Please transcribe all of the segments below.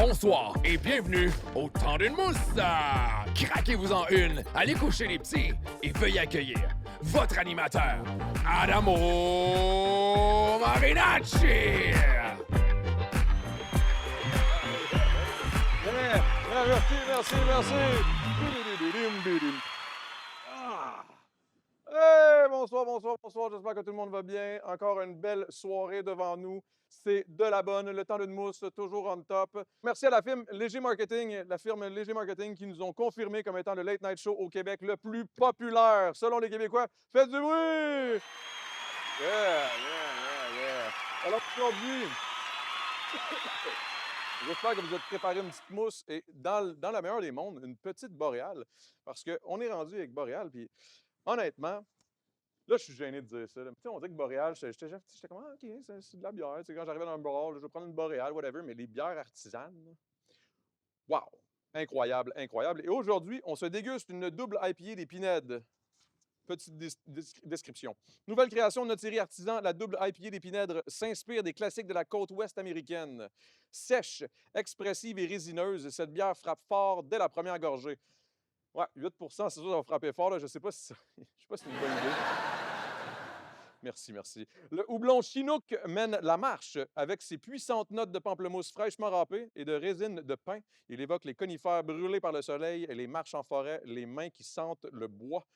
bonsoir et bienvenue au Temps d'une mousse. Craquez-vous-en une, allez coucher les petits et veuillez accueillir votre animateur, Adamo Marinacci. Merci. Hey, bonsoir. J'espère que tout le monde va bien. Encore une belle soirée devant nous. C'est de la bonne. Le temps d'une mousse, toujours on top. Merci à la firme Léger Marketing, qui nous ont confirmé comme étant le Late Night Show au Québec le plus populaire, selon les Québécois. Faites du bruit! Yeah. Alors aujourd'hui, j'espère que vous êtes préparé une petite mousse et dans la meilleure des mondes, une petite boréale. Parce qu'on est rendu avec boréale, puis honnêtement, là, je suis gêné de dire ça. Là. On dit que boréale, j'étais comme, ah, OK, c'est de la bière. Tu sais, quand j'arrivais dans un bar, là, je vais prendre une boréale, whatever, mais les bières artisanes, là, wow! Incroyable. Et aujourd'hui, on se déguste une double IPA des Pinèdes. Petite description. Nouvelle création de notre série artisan, la double IPA des Pinèdres s'inspire des classiques de la côte ouest américaine. Sèche, expressive et résineuse, cette bière frappe fort dès la première gorgée. Ouais, 8 c'est sûr, ça va frapper fort. Là. Je sais pas si c'est une bonne idée. Merci. Le houblon Chinook mène la marche avec ses puissantes notes de pamplemousse fraîchement râpées et de résine de pin. Il évoque les conifères brûlés par le soleil, les marches en forêt, les mains qui sentent le bois.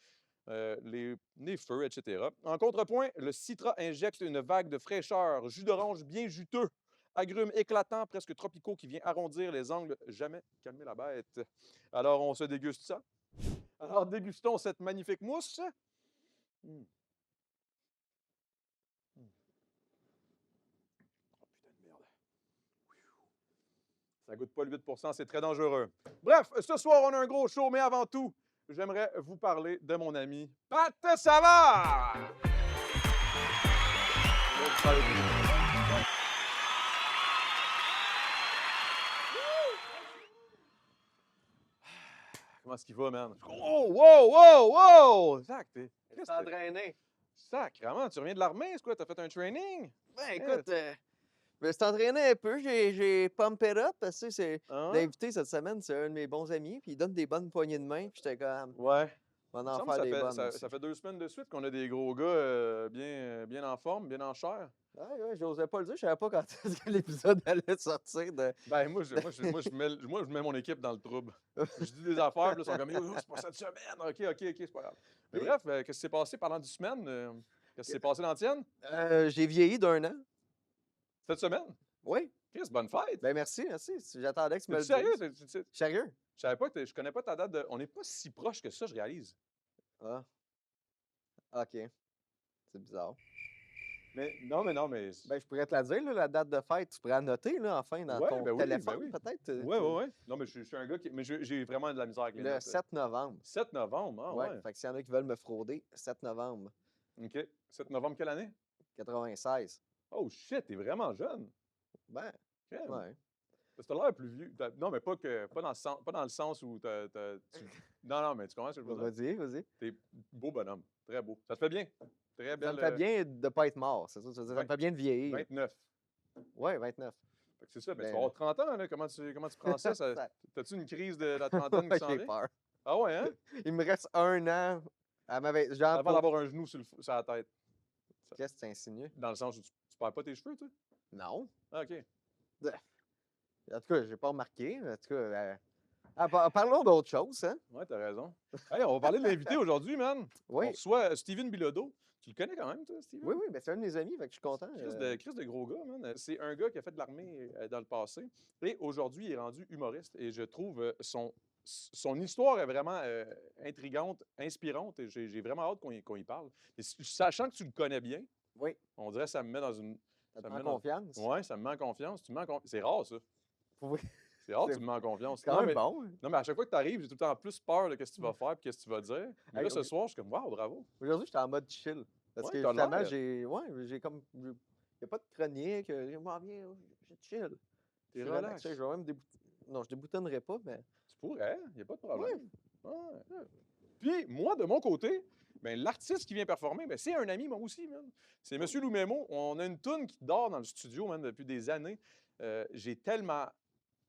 Les feux, etc. En contrepoint, le Citra injecte une vague de fraîcheur, jus d'orange bien juteux, agrumes éclatants, presque tropicaux, qui vient arrondir les angles, jamais calmer la bête. Alors, on se déguste ça. Alors, dégustons cette magnifique mousse. Oh, putain de merde. Ça goûte pas le 8 c'est très dangereux. Bref, ce soir, on a un gros show, mais avant tout, j'aimerais vous parler de mon ami Pat Savard! Comment est-ce qu'il va, man? Oh, wow! Zach, t'es entraîné. Sacrement, tu reviens de l'armée, c'est quoi? T'as fait un training? Ben écoute, je me suis entraîné un peu, j'ai pump it up parce que c'est Hein? l'invité cette semaine, c'est un de mes bons amis, puis il donne des bonnes poignées de main, puis j'étais comme, Ouais. on Il me va en semble faire que des bonnes. ça fait 2 semaines de suite qu'on a des gros gars bien en forme, bien en chair. Ouais, j'osais pas le dire, je savais pas quand est-ce que l'épisode allait sortir de. Ben, moi, je mets mon équipe dans le trouble. Je dis des affaires, puis là, ils sont comme, yo, c'est pas cette semaine. OK, c'est pas grave. Mais Oui. bref, qu'est-ce qui s'est passé pendant 10 semaines? Qu'est-ce qui s'est passé dans la tienne? J'ai vieilli d'1 an. Cette semaine? Oui. Chris, bonne fête! Ben merci. J'attendais que tu me le T'es sérieux? dises. Sérieux? Je savais pas je connais pas ta date de. On n'est pas si proche que ça, je réalise. Ah. OK. C'est bizarre. Mais non, mais. Ben, je pourrais te la dire, là, la date de fête. Tu pourrais la noter, là, enfin, dans Ouais, ton ben oui, téléphone, ben oui. peut-être. Ouais. Non, mais je suis un gars qui. Mais j'ai vraiment de la misère avec les Le notes. 7 novembre. 7 novembre, ah ouais. Fait que s'il y en a qui veulent me frauder, 7 novembre OK. 7 novembre, quelle année? 96. Oh shit, t'es vraiment jeune. Ben, Crème. ouais. Parce que t'as l'air plus vieux. Non, mais pas dans le sens où Non, mais tu comprends ce que je veux dire? Vas-y. T'es beau bonhomme. Très beau. Ça te fait bien. Très Ça belle. me fait bien de ne pas être mort, c'est ça. Ça me fait bien de vieillir. 29. Ouais, 29. Fait que c'est ça. Ben, tu Ben, vas avoir 30 ans, là. Comment tu prends ça? T'as-tu une crise de la trentaine qui s'en J'ai vient? peur. Ah ouais, hein? Il me reste 1 an à genre Avant d'avoir un genou sur la tête. Qu'est-ce que tu insinues? Dans le sens où tu perds pas tes cheveux, toi? Non. Ah, OK. En tout cas, j'ai pas remarqué. En tout cas, parlons d'autre chose, hein? Ouais, t'as raison. Hey, on va parler de l'invité aujourd'hui, man. Oui. On reçoit Steven Bilodeau. Tu le connais quand même, toi, Steven? Oui, ben c'est un de mes amis, fait que je suis content. Chris de gros gars, man. C'est un gars qui a fait de l'armée dans le passé. Et aujourd'hui, il est rendu humoriste. Et je trouve son histoire est vraiment intrigante, inspirante. Et j'ai vraiment hâte qu'on y parle. Et sachant que tu le connais bien, Oui. on dirait que ça me met dans une. Ça te me met en met dans- confiance? Ouais, ça me met en confiance. C'est rare, ça. Oui. C'est rare que C'est tu me mets en confiance. quand Non, même mais, bon. Hein? non, mais à chaque fois que tu arrives, j'ai tout le temps plus peur de ce que tu vas faire et ce que tu vas dire. Mais là, Hey, ce soir, je suis comme, waouh, bravo. Aujourd'hui, j'étais en mode chill. Parce Ouais, que t'as justement, l'air. j'ai comme. Il n'y a pas de chronique. Je m'en viens, je chill. T'es Je suis relax. relaxé, je vais même déboutonner. Non, je déboutonnerai pas, mais. Tu pourrais, il n'y a pas de problème. Ouais. Ouais. Puis, moi, de mon côté, ben, l'artiste qui vient performer, ben, c'est un ami, moi aussi, man. C'est M. Lou Memo. On a une toune qui dort dans le studio, man, depuis des années. J'ai tellement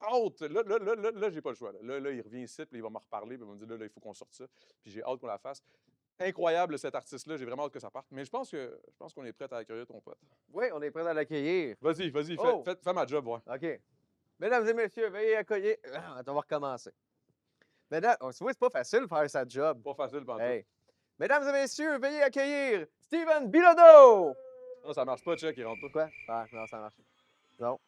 hâte. Là, j'ai pas le choix. Là, il revient ici, puis il va me reparler, puis il va me dire, là, il faut qu'on sorte ça. Puis j'ai hâte qu'on la fasse. Incroyable, cet artiste-là. J'ai vraiment hâte que ça parte. Mais je pense qu'on est prêt à accueillir ton pote. Oui, on est prêt à l'accueillir. Vas-y, Oh! fais ma job, ouais. OK. Mesdames et messieurs, veuillez accueillir. On va recommencer. Mesdames, tu vois, c'est pas facile de faire sa job. Pas facile, pendant Hey. Mesdames et messieurs, veuillez accueillir Steven Bilodeau! Non, ça marche pas, check, il rentre pas. Quoi? Ah, non, ça marche. Non.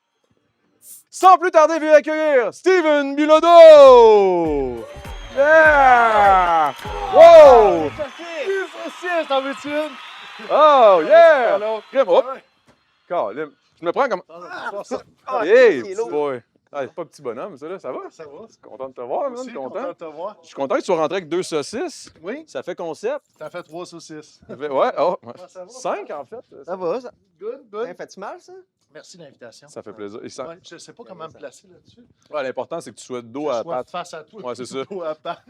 Sans plus tarder, veuillez accueillir Steven Bilodeau! Yeah! Wow! Saucisse, t'en veux-tu une? Oh, yeah! Alors, Crème, hop! Caroline, je me prends comme... Hey, petit boy! Ah, c'est pas petit bonhomme, ça, là, ça va? Ça va? Content de te voir, man, Aussi, content. de te voir. Je suis content que tu sois rentré avec 2 saucisses. Oui, Ça fait concept. t'as fait 3 saucisses. Ça fait- Ouais, oh, Comment ça va? 5 en fait. ça va, ça. Good, Ça good. fait-tu mal, ça? Merci de l'invitation. Ça fait plaisir. Et ça- Ouais, je ne sais pas comment me placer là-dessus. Ouais, l'important, c'est que tu sois de dos Que à je la sois patte. face à toi. Ouais, c'est ça. Dos à patte.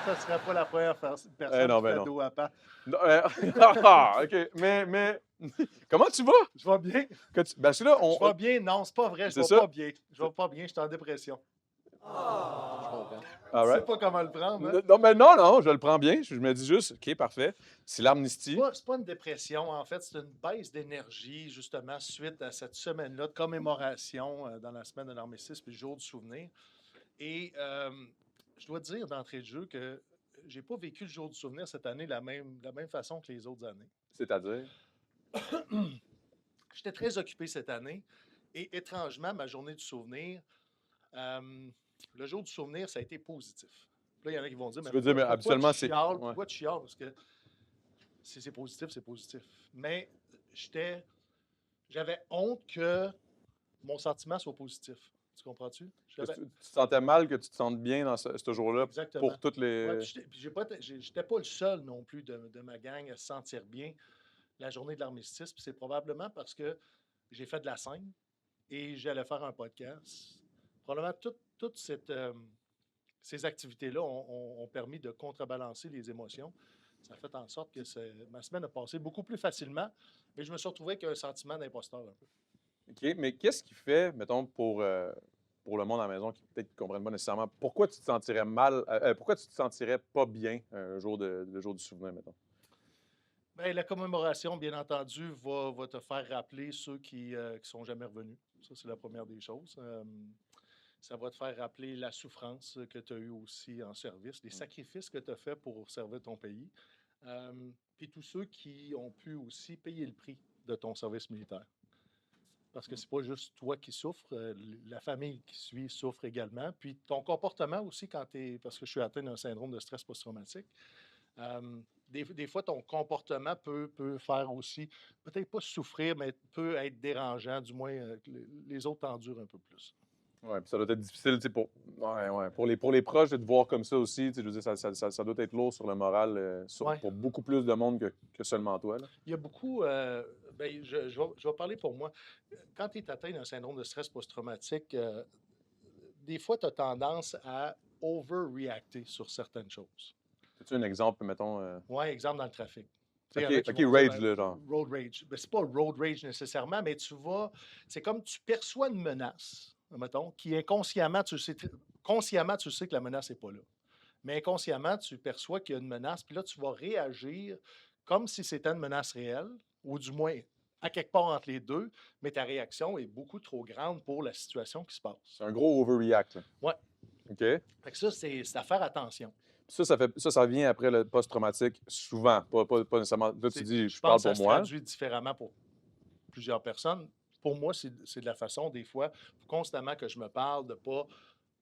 Ça serait pas la première personne non, qui ben fait non. dos à patte. Non, ah, OK. Mais, comment tu vas? Je vais bien. Parce que là, Je vais bien. Non, c'est pas vrai. Je C'est vais ça? pas bien. Je vais pas bien. Je suis en dépression. Je comprends. Je All sais right. pas comment le prendre. Hein? Non, mais non, je le prends bien. Je me dis juste, OK, parfait. C'est l'amnistie. C'est pas une dépression, en fait, c'est une baisse d'énergie, justement, suite à cette semaine-là de commémoration dans la semaine de l'armistice puis le jour du souvenir. Et je dois dire d'entrée de jeu que j'ai pas vécu le jour du souvenir cette année de la même façon que les autres années. C'est-à-dire? J'étais très occupé cette année et étrangement, ma journée du souvenir, le jour du souvenir, ça a été positif. Là, il y en a qui vont dire, Tu veux dire, mais pourquoi habituellement, tu c'est- chiales? ouais. Pourquoi tu chiales? Parce que si c'est positif, c'est positif. Mais j'avais honte que mon sentiment soit positif. Tu comprends-tu? Tu te sentais mal que tu te sentes bien dans ce jour-là Exactement. pour toutes les... Ouais, puis j'étais pas le seul non plus de ma gang à se sentir bien la journée de l'armistice. Puis c'est probablement parce que j'ai fait de la scène et j'allais faire un podcast. Probablement toutes ces activités-là ont permis de contrebalancer les émotions. Ça a fait en sorte que ma semaine a passé beaucoup plus facilement, mais je me suis retrouvé avec un sentiment d'imposteur un peu. OK, mais qu'est-ce qui fait, mettons, pour le monde à la maison qui peut-être ne comprennent pas nécessairement, pourquoi tu te sentirais mal, pourquoi tu te sentirais pas bien le jour du souvenir, mettons? Bien, la commémoration, bien entendu, va te faire rappeler ceux qui ne sont jamais revenus. Ça, c'est la première des choses. Ça va te faire rappeler la souffrance que tu as eue aussi en service, les sacrifices que tu as faits pour servir ton pays. Puis tous ceux qui ont pu aussi payer le prix de ton service militaire. Parce que c'est pas juste toi qui souffres, la famille qui suit souffre également. Puis ton comportement aussi, parce que je suis atteint d'un syndrome de stress post-traumatique, des fois, ton comportement peut faire aussi, peut-être pas souffrir, mais peut être dérangeant, du moins que les autres t'endurent un peu plus. Oui, puis ça doit être difficile, tu sais, pour les proches de te voir comme ça aussi, tu sais, je veux dire, ça doit être lourd sur le moral Ouais. pour beaucoup plus de monde que seulement toi, là. Il y a beaucoup, ben, je vais parler pour moi. Quand tu es atteint d'un syndrome de stress post-traumatique, des fois, tu as tendance à overreacter sur certaines choses. As-tu un exemple, mettons? Oui, exemple dans le trafic. Tu sais, OK, il y en a qui OK, vont dire, rage, ben, là, genre. Road rage. Ben, c'est pas road rage nécessairement, mais c'est comme tu perçois une menace, mettons, qui inconsciemment, consciemment, tu sais que la menace n'est pas là. Mais inconsciemment, tu perçois qu'il y a une menace, puis là, tu vas réagir comme si c'était une menace réelle, ou du moins à quelque part entre les deux, mais ta réaction est beaucoup trop grande pour la situation qui se passe. C'est un gros overreact, là. Ouais. OK? Fait que ça, c'est à faire attention. Ça vient après le post-traumatique, souvent, pas nécessairement. Là, tu dis, je parle pense que pour ça se moi. traduit différemment pour plusieurs personnes. Pour moi, c'est de la façon, des fois, constamment que je me parle de ne pas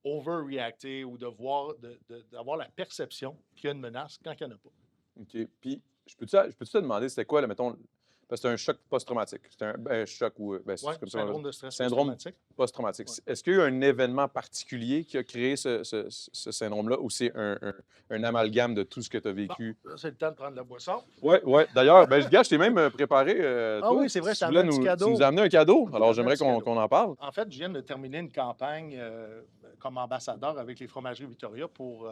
overreacter ou d'avoir la perception qu'il y a une menace quand il n'y en a pas. OK. Puis, je peux-tu te demander, c'était quoi, là, mettons, parce que c'est un choc post-traumatique. C'est un choc ou. Ben, c'est Oui, comme ça, on va dire. syndrome de stress Syndrome post-traumatique. post-traumatique. Ouais. Est-ce qu'il y a eu un événement particulier qui a créé ce syndrome-là ou c'est un amalgame de tout ce que tu as vécu? Là, c'est le temps de prendre la boisson. Oui, oui. D'ailleurs, ben, je t'ai même préparé. Toi, oui, c'est vrai, tu je t'ai voulais amené un petit cadeau. Tu nous as amené un cadeau. Oui, Alors, j'ai amené un j'aimerais petit qu'on en parle. En fait, je viens de terminer une campagne comme ambassadeur avec les fromageries Victoria pour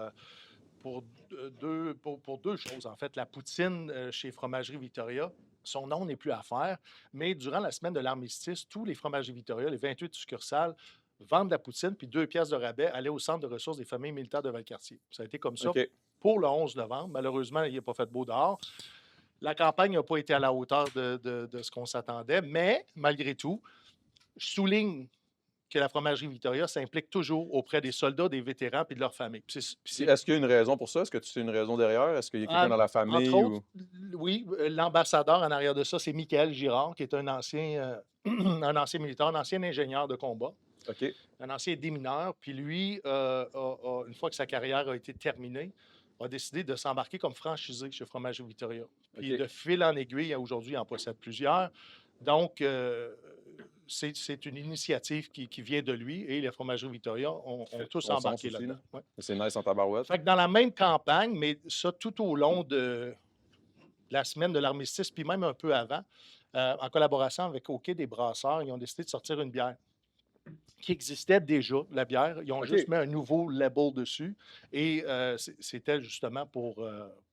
deux choses. En fait, la poutine chez Fromagerie Victoria, son nom n'est plus à faire, mais durant la semaine de l'armistice, tous les fromageries Victoria, les 28 succursales, vendre la poutine, puis 2 piastres de rabais, aller au centre de ressources des familles militaires de Valcartier. Ça a été comme ça OK. pour le 11 novembre. Malheureusement, il n'a pas fait beau dehors. La campagne n'a pas été à la hauteur de ce qu'on s'attendait, mais malgré tout, je souligne que la fromagerie Victoria s'implique toujours auprès des soldats, des vétérans et de leurs familles. Est-ce qu'il y a une raison pour ça? Est-ce que tu sais une raison derrière? Est-ce qu'il y a quelqu'un dans la Entre famille autres, ou... oui, l'ambassadeur en arrière de ça, c'est Michael Girard, qui est un ancien, un ancien militaire, un ancien ingénieur de combat, OK. un ancien démineur. Puis lui, une fois que sa carrière a été terminée, a décidé de s'embarquer comme franchisé chez Fromagerie Victoria. Puis OK. de fil en aiguille, aujourd'hui, il en possède plusieurs. Donc, c'est une initiative qui vient de lui et les Fromageries Victoria ont Fait tous bon sens embarqué aussi, là-dedans. là. Ouais. C'est nice en tabarouette. Fait que dans la même campagne, mais ça tout au long de la semaine de l'armistice, puis même un peu avant, en collaboration avec au Quai des Brasseurs, ils ont décidé de sortir une bière qui existait déjà, la bière. Ils ont OK. juste mis un nouveau label dessus et c'était justement pour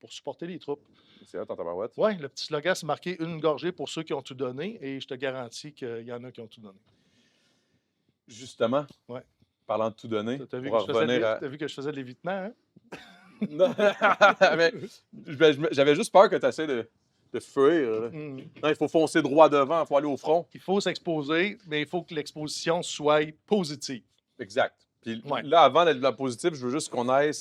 supporter les troupes. C'est hot en tabarouette. Oui, le petit slogan, c'est marqué une gorgée pour ceux qui ont tout donné et je te garantis qu'il y en a qui ont tout donné. Justement, Ouais. parlant de tout donner, T'as vu, pour que je faisais revenir à... t'as vu que je faisais de l'évitement, hein? Non, mais j'avais juste peur que tu essaies de fuir. Là. Mm. Non, il faut foncer droit devant, il faut aller au front. Il faut s'exposer, mais il faut que l'exposition soit positive. Exact. Puis Ouais. là, avant d'être dans le positif, je veux juste qu'on aille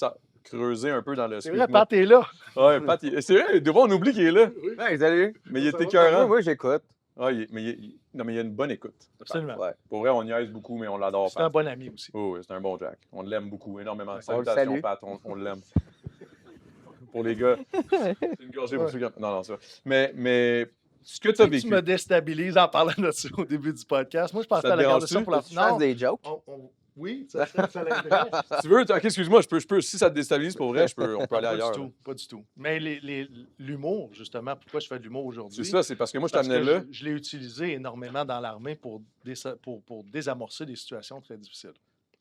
creuser un peu dans le C'est vrai, Pat est là. Ouais, Pat, c'est vrai, des fois, on oublie qu'il est là. Hey, salut. Mais il Ça est va? écœurant. Moi, j'écoute. Ah, non, mais il y a une bonne écoute. Absolument. Ouais. Pour vrai, on niaise beaucoup, mais on l'adore. C'est un Pat. bon ami aussi. Oh, oui, c'est un bon Jack. On l'aime beaucoup, énormément. Ouais. On le Salutations, salue. Pat, on l'aime. Pour les gars. C'est une gorgée pour Ouais. ceux qui... Non, c'est vrai. Mais ce que tu as Tu vécu... me déstabilises en parlant de ça au début du podcast. Moi, je pensais Ça te à la garder dérange-tu? ça pour la... Tu fasses Non, des jokes. oui, ça l'intéresse. Si tu veux, ok, excuse-moi, je peux, si ça te déstabilise pour vrai, on peut aller Pas ailleurs. du là. tout, pas du tout. Mais l'humour, justement, pourquoi je fais de l'humour C'est aujourd'hui? ça, c'est parce que moi, je Parce t'amenais que là. je l'ai utilisé énormément dans l'armée pour désamorcer des situations très difficiles.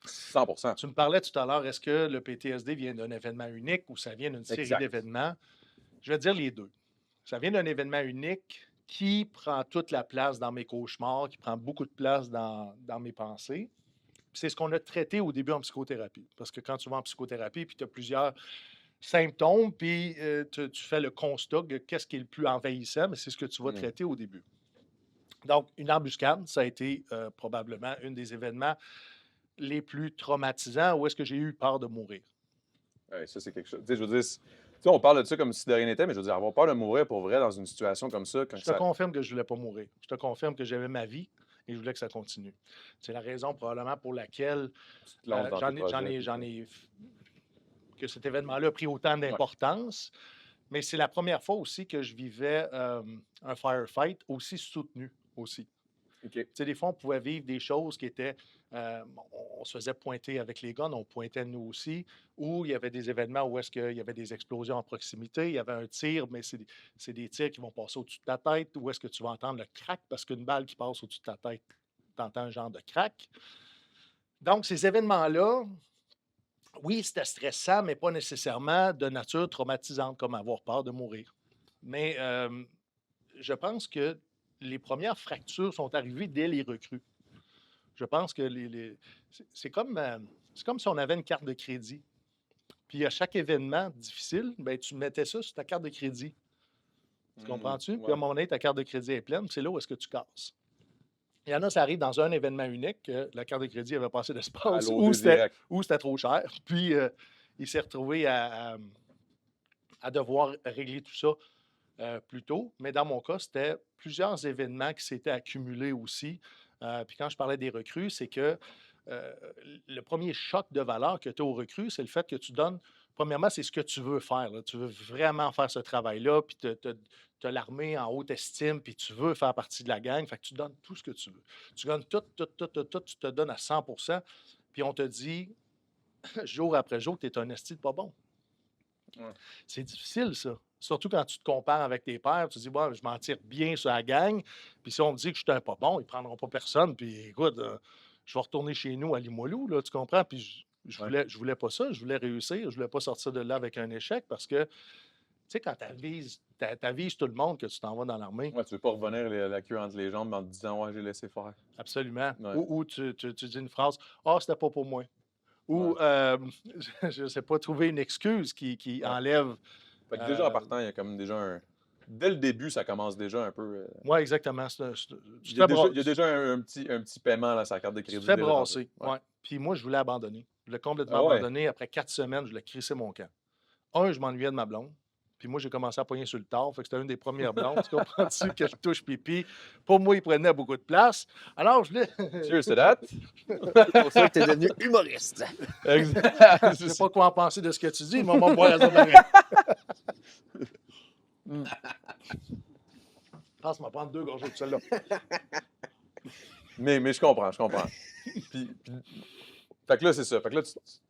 100%. Tu me parlais tout à l'heure, est-ce que le PTSD vient d'un événement unique ou ça vient d'une série Exact. d'événements? Je vais dire les deux. Ça vient d'un événement unique qui prend toute la place dans mes cauchemars, qui prend beaucoup de place dans mes pensées. Puis c'est ce qu'on a traité au début en psychothérapie. Parce que quand tu vas en psychothérapie, puis tu as plusieurs symptômes, puis tu fais le constat de qu'est-ce qui est le plus envahissant, mais c'est ce que tu vas Mm. traiter au début. Donc, une embuscade, ça a été probablement un des événements les plus traumatisants où est-ce que j'ai eu peur de mourir. Ouais, ça, c'est quelque chose. Tu sais, je veux dire, tu sais, on parle de ça comme si de rien n'était, mais je veux dire, avoir peur de mourir pour vrai dans une situation comme ça, quand Je te confirme que je ne voulais pas mourir. Je te confirme que j'aimais ma vie et je voulais que ça continue. C'est la raison probablement pour laquelle tu te lances dans tes projets, que cet événement-là a pris autant d'importance. Mais c'est la première fois aussi que je vivais un firefight aussi soutenu aussi. OK. Tu sais, des fois, on pouvait vivre des choses qui étaient... on se faisait pointer avec les guns, on pointait nous aussi, ou il y avait des événements où est-ce qu'il y avait des explosions en proximité, il y avait un tir, mais c'est des tirs qui vont passer au-dessus de ta tête, ou est-ce que tu vas entendre le crack, parce qu'une balle qui passe au-dessus de ta tête, tu entends un genre de crack. Donc, ces événements-là, oui, c'était stressant, mais pas nécessairement de nature traumatisante, comme avoir peur de mourir. Mais je pense que les premières fractures sont arrivées dès les recrues. Je pense que c'est comme si on avait une carte de crédit. Puis à chaque événement difficile, ben, tu mettais ça sur ta carte de crédit. Tu comprends-tu? Puis à un moment donné, ta carte de crédit est pleine, c'est là où est-ce que tu casses. Il y en a, ça arrive dans un événement unique, que la carte de crédit avait passé d'espace ou c'était trop cher. Puis il s'est retrouvé à devoir régler tout ça plus tôt. Mais dans mon cas, c'était plusieurs événements qui s'étaient accumulés aussi. Puis quand je parlais des recrues, c'est que le premier choc de valeur que tu as aux recrues, c'est le fait que tu donnes, premièrement, c'est ce que tu veux faire. Là. Tu veux vraiment faire ce travail-là, puis tu as l'armée en haute estime, puis tu veux faire partie de la gang. Fait que tu donnes tout ce que tu veux. Tu donnes tout, tu te donnes à 100%, puis on te dit, jour après jour, que tu es un esti de pas bon. Ouais. C'est difficile, ça. Surtout quand tu te compares avec tes pairs, tu te dis, bon, je m'en tire bien sur la gang. Puis si on me dit que je suis un pas bon, ils ne prendront pas personne. Puis écoute, je vais retourner chez nous à Limoilou, là, tu comprends? Puis je voulais pas ça. Je voulais réussir. Je ne voulais pas sortir de là avec un échec parce que sais, quand t'avises tout le monde que tu t'en vas dans l'armée, Ouais, tu veux pas revenir la queue entre les jambes en te disant « Ouais, j'ai laissé faire absolument. Ouais. Ou tu dis une phrase, « Ah, c'était pas pour moi. » Ou, Ouais. je sais pas, trouver une excuse qui Ouais. enlève. Fait que déjà, en partant, il y a comme déjà un... Dès le début, ça commence déjà un peu... Ouais, exactement. Tu Il te y a fais déjà, bra- il y a déjà un petit paiement à sa carte de tu te crédit fais déjà rentré. brasser. Ouais. Ouais. Puis moi, je voulais abandonner. Je voulais complètement Ah ouais? abandonner. Après 4 semaines, je voulais crisser mon camp. Je m'ennuyais de ma blonde. Puis moi, j'ai commencé à pogner sur le tard. Fait que c'était une des premières blondes. Tu comprends-tu que je touche pipi? Pour moi, il prenait beaucoup de place. Alors, je voulais. Cheers to that! C'est pour ça que t'es devenu humoriste. Exact! Je sais pas quoi en penser de ce que tu dis, mais on va boire la zone d'arrêt. Je pense qu'on va prendre 2 gorgées de celle-là. Mais je comprends. Puis, fait que là, c'est ça. Fait que là,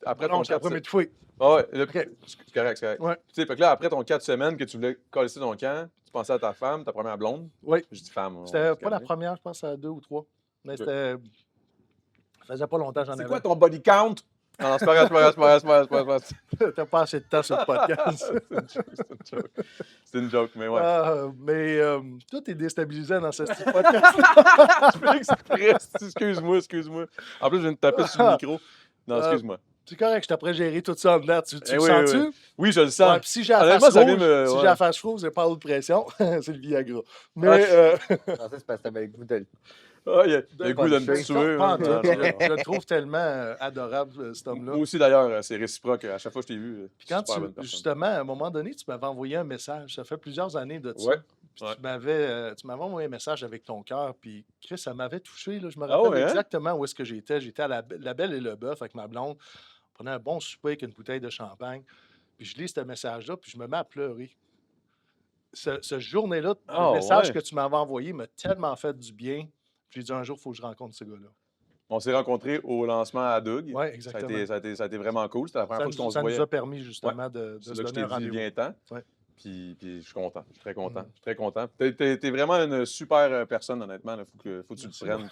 après ton Non, c'est la 4 première fois. Ah ouais, là, OK. c'est correct, c'est correct. Ouais. Tu sais, fait que là, après ton 4 semaines que tu voulais coller ton camp, tu pensais à ta femme, ta première blonde. Oui. Je dis femme. on C'était va se pas la calmer. première, je pense, à 2 ou 3. Mais Ok. c'était. Ça faisait pas longtemps que j'en C'est avais. quoi ton body count? Non, non, c'est pas grave. T'as pas assez de temps sur le podcast. C'est une joke, mais ouais. Mais tout est déstabilisant dans ce petit podcast. Je fais exprès. Excuse-moi. En plus, je viens de taper sur le micro. Non, excuse-moi. C'est correct, je t'apprends gérer tout ça en dedans. Tu Eh le oui, sens-tu? oui. Oui, je le sens. Ouais, puis si j'ai la Honnêtement, face ça vient rouge, me- si ouais. j'ai la face rouge, j'ai pas haute pression, c'est le Viagra. Mais Non, ça, c'est parce que t'avais le goût de... Ah, il y a le goût de me puncher. tuer. pas en hein. tout, Non, je, non, non. je le trouve tellement adorable, cet homme-là. Moi aussi, d'ailleurs, c'est réciproque. À chaque fois que je t'ai vu, Puis quand super bonne personne. justement, à un moment donné, tu m'avais envoyé un message. Ça fait plusieurs années de ça. Ouais, Puis ouais. tu m'avais envoyé un message avec ton cœur. Puis Chris, ça m'avait touché. Là. Je me Ah rappelle ouais, hein? exactement où est-ce que j'étais. J'étais à la Belle et le Bœuf avec ma blonde. On prenait un bon souper avec une bouteille de champagne. Puis je lis ce message-là, puis je me mets à pleurer. Ce journée-là, Ah, le message ouais. que tu m'avais envoyé m'a tellement fait du bien. J'ai dit un jour, il faut que je rencontre ce gars-là. On s'est rencontrés au lancement à Doug. Oui, Ça a exactement. ça a été vraiment cool. C'était la première fois qu'on se Ça nous voyait. a permis justement de C'est se là que je donner un t'ai dit, rendez-vous. viens-t'en. Ouais. Puis je suis content. Je suis très content. Mhm. Je suis très content. T'es vraiment une super personne, honnêtement. Il faut que tu Merci. le prennes.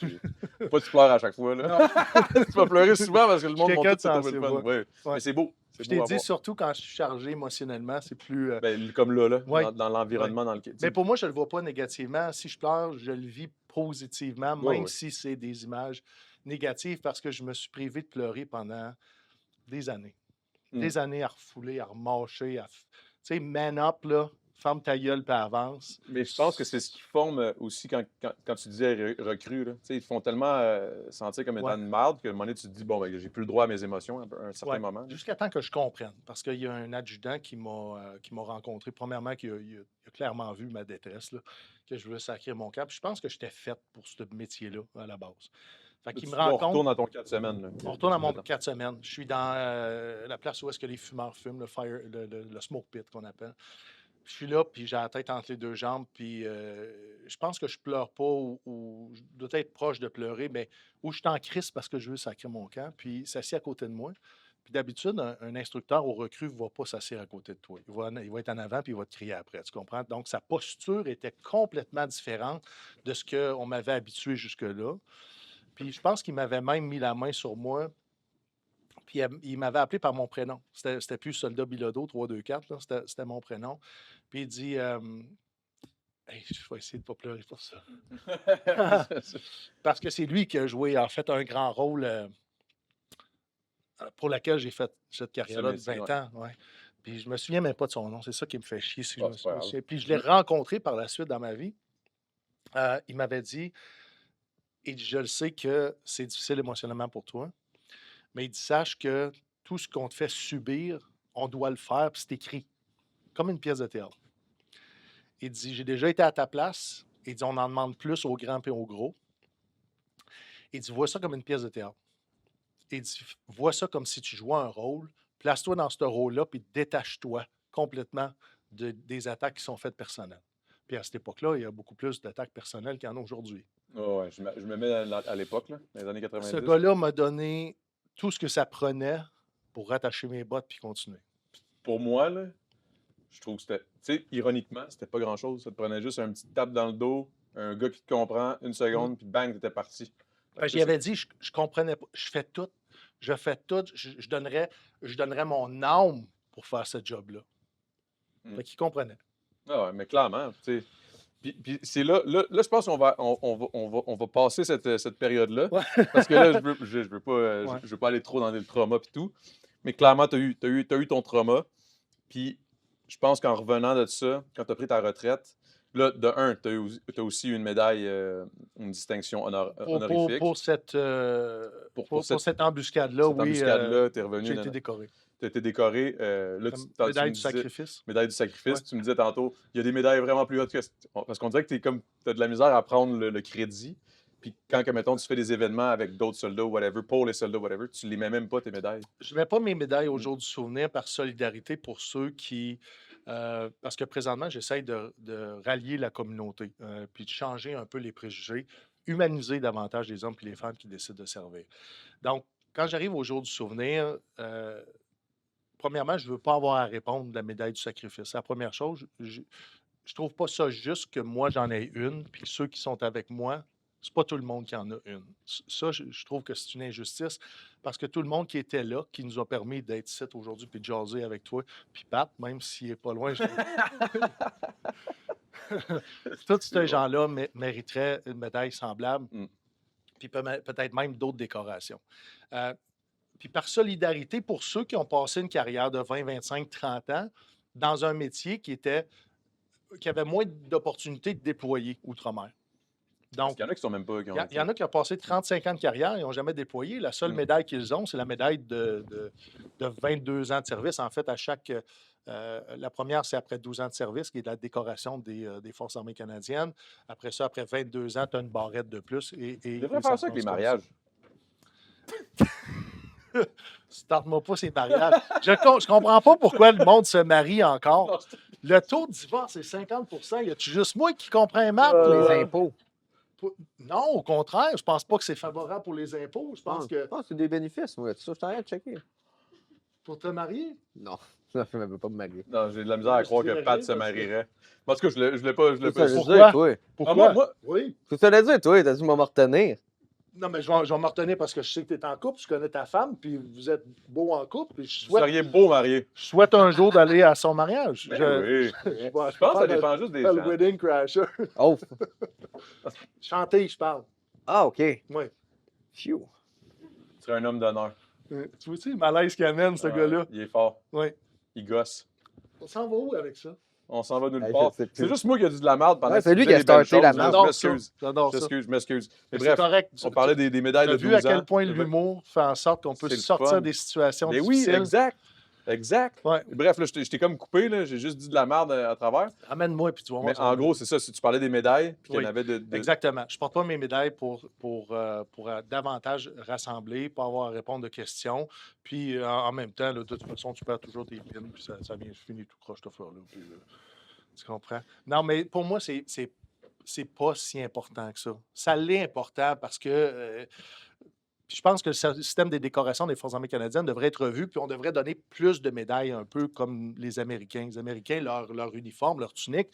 Faut pas que tu pleures à chaque fois. Là. tu vas pleurer souvent parce que le monde Je suis monte quelqu'un tout c'est de le fun. sensible, Ouais. Ouais. Mais c'est beau. C'est Je beau t'ai à dit voir. surtout quand je suis chargé émotionnellement, c'est plus. Ben, comme là, Ouais. dans l'environnement dans lequel. Mais pour moi, je ne le vois pas négativement. Si je pleure, je le vis positivement, Ouais, même ouais. si c'est des images négatives, parce que je me suis privé de pleurer pendant des années. Mm. Des années à refouler, à remâcher, tu sais, man up, là, ferme ta gueule puis avance. Mais je pense que c'est ce qui forme aussi quand tu disais recrue. Là. Tu sais, ils te font tellement sentir comme étant Ouais. une marde qu'à un moment donné, tu te dis, bon, ben, j'ai plus le droit à mes émotions à un certain Ouais, moment. jusqu'à temps que je comprenne. Parce qu'il y a un adjudant qui m'a rencontré. Premièrement, qui a clairement vu ma détresse, là, que je voulais sacrer mon camp. Puis je pense que j'étais faite pour ce métier-là à la base. Fait qu'il me On rencontre. retourne dans ton 4 semaines. Là. On retourne à mon 4 semaines. Je suis dans la place où est-ce que les fumeurs fument, le smoke pit qu'on appelle. Je suis là, puis j'ai la tête entre les deux jambes, puis je pense que je pleure pas ou je dois être proche de pleurer, mais où je suis en crise parce que je veux sacrer mon camp, puis il s'assied à côté de moi. Puis d'habitude, un instructeur au recrue ne va pas s'asseoir à côté de toi. Il va être en avant, puis il va te crier après, tu comprends? Donc, sa posture était complètement différente de ce qu'on m'avait habitué jusque-là. Puis je pense qu'il m'avait même mis la main sur moi. Puis il m'avait appelé par mon prénom. C'était plus Soldat Bilodeau 324, là, c'était mon prénom. Puis il dit Hey, je vais essayer de ne pas pleurer pour ça. Parce que c'est lui qui a joué, en fait, un grand rôle pour lequel j'ai fait cette carrière-là de métier, 20 ans. Ouais. Puis je me souviens même pas de son nom. C'est ça qui me fait chier. Si je Ah, me c'est pas grave. souviens. Puis je l'ai rencontré par la suite dans ma vie. Il m'avait dit, il dit, je le sais que c'est difficile émotionnellement pour toi, mais il dit, sache que tout ce qu'on te fait subir, on doit le faire, puis c'est écrit, comme une pièce de théâtre. Il dit, j'ai déjà été à ta place. Il dit, on en demande plus aux grands et aux gros. Il dit, vois ça comme une pièce de théâtre. Il dit, vois ça comme si tu jouais un rôle. Place-toi dans ce rôle-là, puis détache-toi complètement des attaques qui sont faites personnelles. Puis à cette époque-là, il y a beaucoup plus d'attaques personnelles qu'il y en a aujourd'hui. Oh, ouais, je me mets à l'époque, là, dans les années 90. Ce gars-là m'a donné tout ce que ça prenait pour rattacher mes bottes puis continuer. Pour moi, là, je trouve que c'était, tu sais, ironiquement, c'était pas grand-chose. Ça te prenait juste un petit tape dans le dos, un gars qui te comprend, une seconde, puis bang, t'étais parti. J'y avais dit, je comprenais pas. Je fais tout. Je donnerais mon âme pour faire ce job-là. Fait qu'il comprenait. Ah ouais, mais clairement, tu sais. Puis c'est là, je pense qu'on va passer cette période-là. Ouais. Parce que là, je veux pas, Ouais. je veux pas aller trop dans le trauma et tout. Mais clairement, tu as eu ton trauma. Puis je pense qu'en revenant de ça, quand tu as pris ta retraite, là, de un, tu as aussi eu une médaille, une distinction honorifique. Pour cette embuscade-là, Cette oui, embuscade-là, tu es revenu. j'ai été décoré. Tu as été décoré. Là, tu Médaille me du disais- sacrifice. Médaille du sacrifice. Ouais. Tu me disais tantôt, il y a des médailles vraiment plus hautes que. Parce qu'on dirait que tu as de la misère à prendre le crédit. Puis quand, mettons, tu fais des événements avec d'autres soldats ou whatever, pour les soldats, whatever, tu les mets même pas, tes médailles. Je ne mets pas mes médailles au jour du souvenir par solidarité pour ceux qui. Parce que présentement, j'essaie de rallier la communauté, puis de changer un peu les préjugés, humaniser davantage les hommes et les femmes qui décident de servir. Donc, quand j'arrive au jour du souvenir, premièrement, je ne veux pas avoir à répondre de la médaille du sacrifice. C'est la première chose. Je ne trouve pas ça juste que moi, j'en ai une, puis ceux qui sont avec moi, c'est pas tout le monde qui en a une. Ça, je trouve que c'est une injustice parce que tout le monde qui était là, qui nous a permis d'être ici aujourd'hui puis de jaser avec toi, puis Pat, même s'il n'est pas loin, tous ces gens-là mériteraient une médaille semblable, puis peut-être même d'autres décorations. Puis par solidarité pour ceux qui ont passé une carrière de 20, 25, 30 ans dans un métier qui avait moins d'opportunités de déployer outre-mer. Donc, Il y en a qui sont même pas. il y en a qui ont passé 35 ans de carrière et n'ont jamais déployé. La seule médaille qu'ils ont, c'est la médaille de 22 ans de service. En fait, la première, c'est après 12 ans de service, qui est la décoration des Forces armées canadiennes. Après ça, après 22 ans, tu as une barrette de plus. Tu devrais faire ça avec les mariages. Starte-moi pas ces mariages. Je comprends pas pourquoi le monde se marie encore. Le taux de divorce est 50 Y a-tu juste moi qui comprends mal? Les impôts. Non, au contraire, je pense pas que c'est favorable pour les impôts. Je pense que que c'est des bénéfices, moi. Ça, je t'arrête de checker. pour te marier, Non, je ne veux pas me marier. Non, j'ai de la misère à Je croire dirais que Pat rien, se parce que- marierait. En tout cas, je l'ai pas. Pourquoi? Toi. pourquoi? moi- Oui. C'est ça dire, toi. T'as dit, me retenir. Non, mais je vais me retenir parce que je sais que tu es en couple, je connais ta femme, puis vous êtes beau en couple, puis Vous seriez beau marié. je souhaite un jour d'aller à son mariage. Ben je, oui. je Je pense que ça dépend juste des le gens. wedding crasher. Oh. Chanter, je parle. Ah, OK. Oui. Phew. Tu serais un homme d'honneur. Tu vois-tu le malaise qu'il amène, ce Ouais, gars-là? Il est fort. Oui. Il gosse. On s'en va où avec ça? On s'en va nulle Hey, part. je sais plus. C'est juste moi qui ai dit de la merde pendant Ouais, que c'est tu lui disais qui a des belles starté la choses, là. merde. Je m'excuse. Mais C'est bref, correct. on parlait des médailles de Tu as 12 vu ans. à quel point l'humour fait en sorte qu'on peut C'est le sortir fun. des situations Mais oui, difficiles. exact. Ouais. Bref, là, je t'ai comme coupé, là. J'ai juste dit de la merde à travers. Ramène-moi puis tu vas voir. Mais ça en va. gros, c'est ça. Si tu parlais des médailles, puis qu'il y Oui, en avait de. Exactement. Je ne porte pas mes médailles pour davantage rassembler, pour avoir à répondre de questions. Puis en même temps, là, de toute façon, tu perds toujours tes pins, puis ça vient finir tout croche, cette affaire-là. Puis, tu comprends? Non, mais pour moi, c'est pas si important que ça. Ça l'est important parce que je pense que le système des décorations des Forces armées canadiennes devrait être revu, puis on devrait donner plus de médailles, un peu comme les Américains. Les Américains, leur uniforme, leur tunique,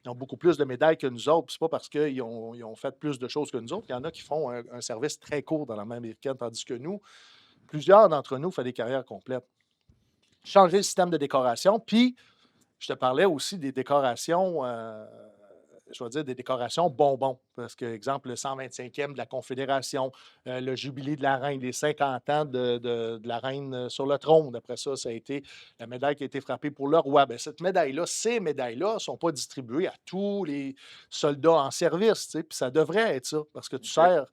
ils ont beaucoup plus de médailles que nous autres. C'est pas parce qu'ils ont fait plus de choses que nous autres. Il y en a qui font un service très court dans l'armée américaine, tandis que nous, plusieurs d'entre nous font des carrières complètes. Changer le système de décoration, puis je te parlais aussi des décorations, je vais dire des décorations bonbons. Parce que, exemple, le 125e de la Confédération, le jubilé de la reine, les 50 ans de la reine sur le trône. Après ça, ça a été la médaille qui a été frappée pour le roi. Bien, cette médaille-là, ces médailles-là ne sont pas distribuées à tous les soldats en service. Tu sais, puis ça devrait être ça, parce que tu sers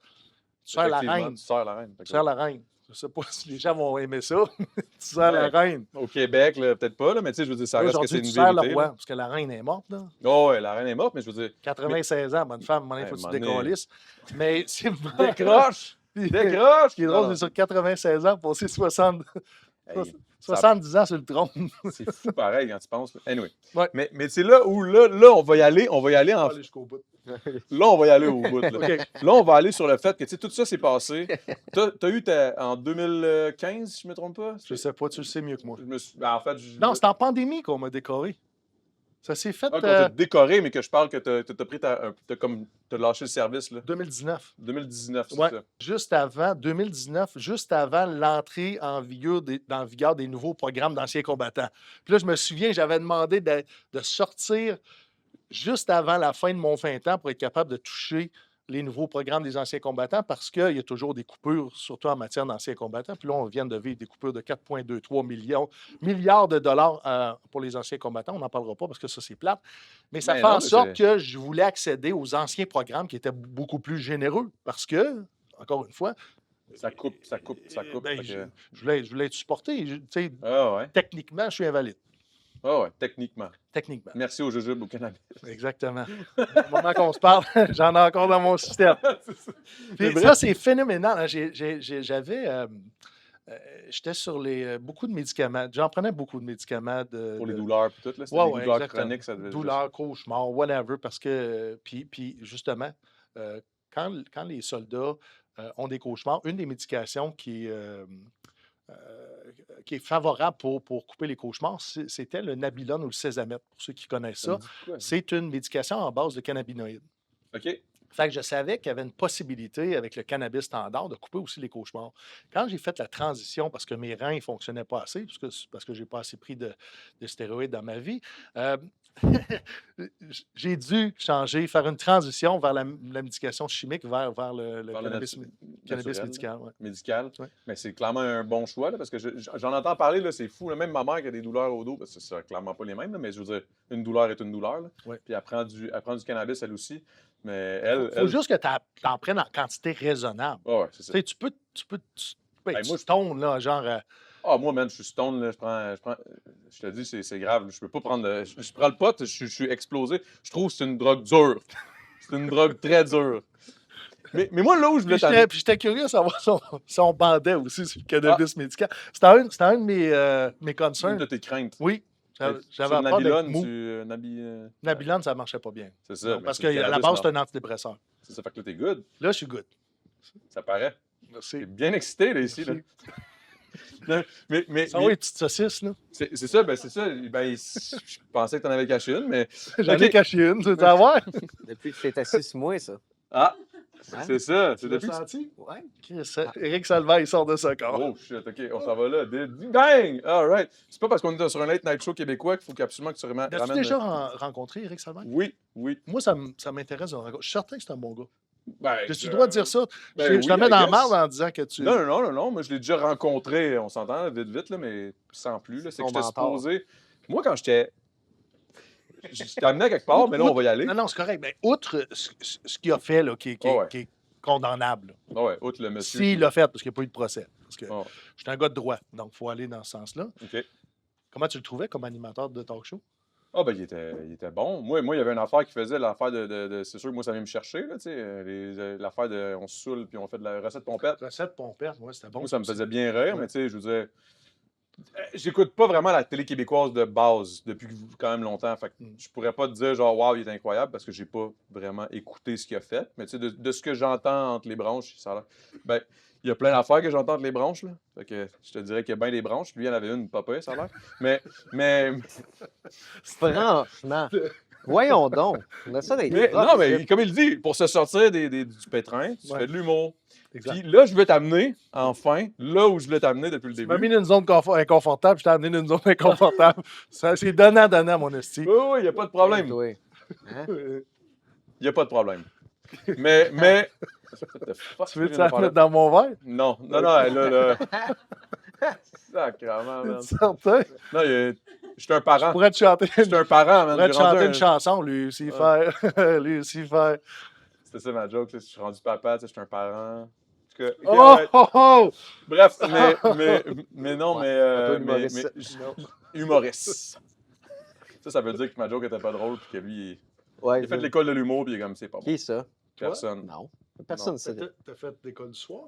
la reine. Tu sers la reine. Tu sers la reine. Je ne sais pas si les gens vont aimer ça. Tu sers la reine. Au Québec, là, peut-être pas, là, mais tu sais, je veux dire, ça reste que c'est Aujourd'hui, une tu sers le vérité. roi, Là. parce que la reine est morte. Là. Oh, ouais, la reine est morte, mais je veux dire. 96 ans, bonne femme, il faut que tu décollisses. Mais c'est Décroche! Décroche! Ce qui est drôle, c'est sur 96 ans, passer 70 ans sur le trône. C'est fou pareil quand tu penses. Là. Anyway. Ouais. Mais c'est là où là, on va y aller en. Aller jusqu'au bout. Là, on va y aller au bout. Là. OK. Là, on va aller sur le fait que tu sais, tout ça s'est passé. T'as eu en 2015, si je ne me trompe pas? Je sais pas, tu le sais mieux que moi. En fait, Non, c'est en pandémie qu'on m'a décoré. Ça s'est fait Qu'on t'a décoré, mais que je parle que t'as pris t'as lâché le service, là. 2019. 2019, c'est Ouais. ça. Juste avant 2019, juste avant l'entrée en vigueur des nouveaux programmes d'anciens combattants. Puis là, je me souviens, j'avais demandé de sortir juste avant la fin de mon 20 ans pour être capable de toucher les nouveaux programmes des anciens combattants parce qu'il y a toujours des coupures, surtout en matière d'anciens combattants. Puis là, on vient de vivre des coupures de 4,23 milliards de dollars pour les anciens combattants. On n'en parlera pas parce que ça, c'est plate. Mais ça Mais fait non, en mais sorte que je voulais accéder aux anciens programmes qui étaient beaucoup plus généreux parce que, encore une fois, Ça coupe. ben, fait je, que- je voulais être supporté. Tu sais, Ah ouais. techniquement, je suis invalide. Ah ouais, techniquement. Techniquement. Merci au jujube au Canada. Exactement. Au moment qu'on se parle, j'en ai encore dans mon système. Puis bref. ça, c'est phénoménal. Hein. J'étais sur beaucoup de médicaments. J'en prenais beaucoup de médicaments. Pour les douleurs et tout, là. C'était Ouais, des ouais, douleurs exactement. chroniques, ça devait Douleurs, cauchemars, whatever. Parce que, puis justement, quand les soldats ont des cauchemars, une des médications qui est favorable pour couper les cauchemars, c'était le Nabilon ou le Sésamètre, pour ceux qui connaissent ça. me dit quoi? C'est une médication en base de cannabinoïdes. OK. Fait que je savais qu'il y avait une possibilité avec le cannabis standard de couper aussi les cauchemars. Quand j'ai fait la transition, parce que mes reins ne fonctionnaient pas assez, parce que je n'ai pas assez pris de stéroïdes dans ma vie, j'ai dû changer, faire une transition vers la médication chimique, vers le Vers le cannabis, cannabis naturel, médical. Ouais. médical. Ouais. Mais c'est clairement un bon choix, là, parce que j'en entends parler, là, c'est fou. Là, même ma mère qui a des douleurs au dos, parce que c'est clairement pas les mêmes, là, mais je veux dire, une douleur est une douleur. Là. Ouais. Puis elle prend du cannabis, elle aussi. Mais Il faut juste que tu en prennes en quantité raisonnable. Ah ouais, c'est ça. Tu sais, tu peux Ben, être moi, stone, là, genre... Ah, moi, man, je suis stone, là, je te dis, c'est grave. Je peux pas prendre je prends le pot, je suis explosé. Je trouve que c'est une drogue dure. C'est une drogue très dure. Mais moi, là où je voulais t'amener... Puis j'étais curieux de savoir si on bandait aussi sur le cannabis médical. C'était un de mes Une concerns. de tes craintes. Oui, j'avais Sur peur Nabilon, d'être mou. Nabilon, ça ne marchait pas bien. C'est ça. Non, mais parce sur le qu'à la cannabis, base, non. c'est un antidépresseur. C'est ça, fait que là, t'es good. Là, je suis good. Ça paraît. Merci. T'es bien excité, là, ici. Là. Non, mais Ça va, les petites saucisses, là? c'est ça, ben c'est ça. Ben, je pensais que t'en avais caché une, mais... J'en Ok. ai caché une, tu veux savoir? Depuis que c'est assis sur moi, ça. Ah! Hein? C'est ça. C'est Tu l'as depuis... senti? Ouais. Éric Salvaire, il sort de ce corps. Oh shit, OK, on s'en va là. Bang! All right. C'est pas parce qu'on est sur un late night show québécois qu'il faut absolument que tu ramènes... As-tu déjà rencontré Éric Salvaire? Oui, oui. Moi, ça m'intéresse de le rencontrer. Je suis certain que c'est un bon gars. Ben, Tu dois dire ça. ben Je te oui, mets I dans la guess. marde en disant que tu... Non. Moi, je l'ai déjà rencontré, on s'entend, là, vite, là, mais sans plus. Là. C'est que Ton j'étais mentor. supposé... Moi, quand j'étais... Je t'ai amené à quelque part, mais là, on va y aller. Non, c'est correct. Mais outre ce qu'il a fait, là, qui est condamnable, là. Ah ouais, outre le monsieur. S'il l'a fait, parce qu'il n'y a pas eu de procès. Parce que Ah, je suis un gars de droit, donc il faut aller dans ce sens-là. OK. Comment tu le trouvais comme animateur de talk show? Ah, ben, il était bon. Moi, il y avait une affaire qui faisait l'affaire de c'est sûr que moi, ça vient me chercher, là, tu sais. L'affaire de on se saoule puis on fait de la recette pompette. Recette pompette, moi, c'était bon. Moi, ça me aussi. faisait bien rire, Ouais. mais tu sais, je veux dire, j'écoute pas vraiment la télé québécoise de base depuis quand même longtemps. Fait que je pourrais pas te dire genre, waouh, il est incroyable parce que j'ai pas vraiment écouté ce qu'il a fait. Mais tu sais, de ce que j'entends entre les branches, ça a l'air. Ben, il y a plein d'affaires que j'entends entre les branches, là. Fait que je te dirais qu'il y a bien des branches. Lui, il y en avait une, pas pire, ça a l'air. Mais Franchement. Voyons donc. On a ça d'être Mais, proches, non, mais là. comme il dit, pour se sortir du pétrin, tu Ouais. fais de l'humour. Exact. Puis là, je veux t'amener, enfin, là où je voulais t'amener depuis le Tu m'as début. mis dans une zone inconfortable, je t'ai amené dans une zone inconfortable. C'est donnant, mon esti. Oui, il n'y a pas de problème. Toi. Hein? Il n'y a pas de problème. Mais... What the fuck, Tu veux tu que viens ça de faire mettre là? dans mon verre? Non, là. Sacrement, man. Es-tu certain? Non, je suis un Je parent. pourrais te chanter, Je suis un parent, man. J'ai rendu une chanson, lui aussi faire. C'était ça ma joke, là. Je suis rendu papa, tu sais, je suis un parent. En tout cas, ok, Oh, alright. oh, oh! Bref, mais non, Ouais, pas un mais humoriste. humoriste. Ça veut dire que ma joke était pas drôle puis que lui, Ouais, il a fait l'école de l'humour puis il est comme c'est pas bon. Qui est ça? Personne. Non. Personne ne sait. T'as fait l'école du soir?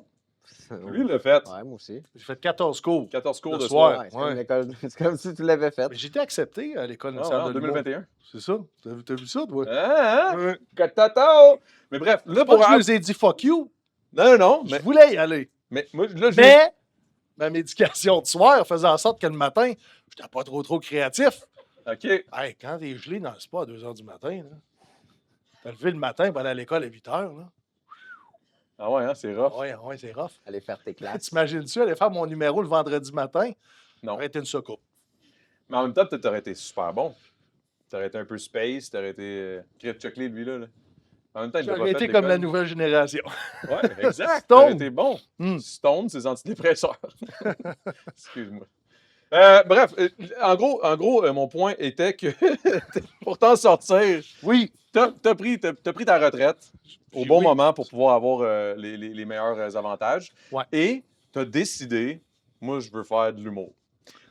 Lui, il l'a fait. Ouais, moi aussi. J'ai fait 14 cours. 14 cours Le de soir. soir. Ouais, c'est comme l'école- c'est comme si tu l'avais fait. Mais j'ai été accepté à l'école Ah, nationale en de l'humour. 2021. C'est ça? T'as vu ça, toi? Hein? Ouais. Catata! Mais bref, là, Pas pour... que je les ai dit fuck you. Non, Je voulais y aller. mais moi, là, Mais ma médication de soir faisait en sorte que le matin, j'étais pas trop créatif. OK. Hey, quand t'es gelé dans le spa à 2 h du matin, là, t'as levé le matin pour aller à l'école à 8 h, là. Ah ouais, hein, c'est Ah rough. ouais, ah ouais, c'est rough. Aller faire tes classes. T'imagines-tu aller faire mon numéro le vendredi matin? Non. Ça aurait été une soucoupe. Mais en même temps, peut-être t'aurais été super bon. T'aurais été un peu space, t'aurais été... Crêpe chocolate, lui, là. En même temps, il l'a pas J'aurais fait été comme la l'école. nouvelle génération. Ouais, exact. Stone. T'aurais été bon. Hmm. Stone, ses antidépresseurs. Excuse-moi. Bref, en gros, mon point était que pour t'en sortir, Oui. t'as pris ta retraite au bon Oui. moment pour pouvoir avoir les meilleurs avantages. Ouais. Et t'as décidé, moi, je veux faire de l'humour.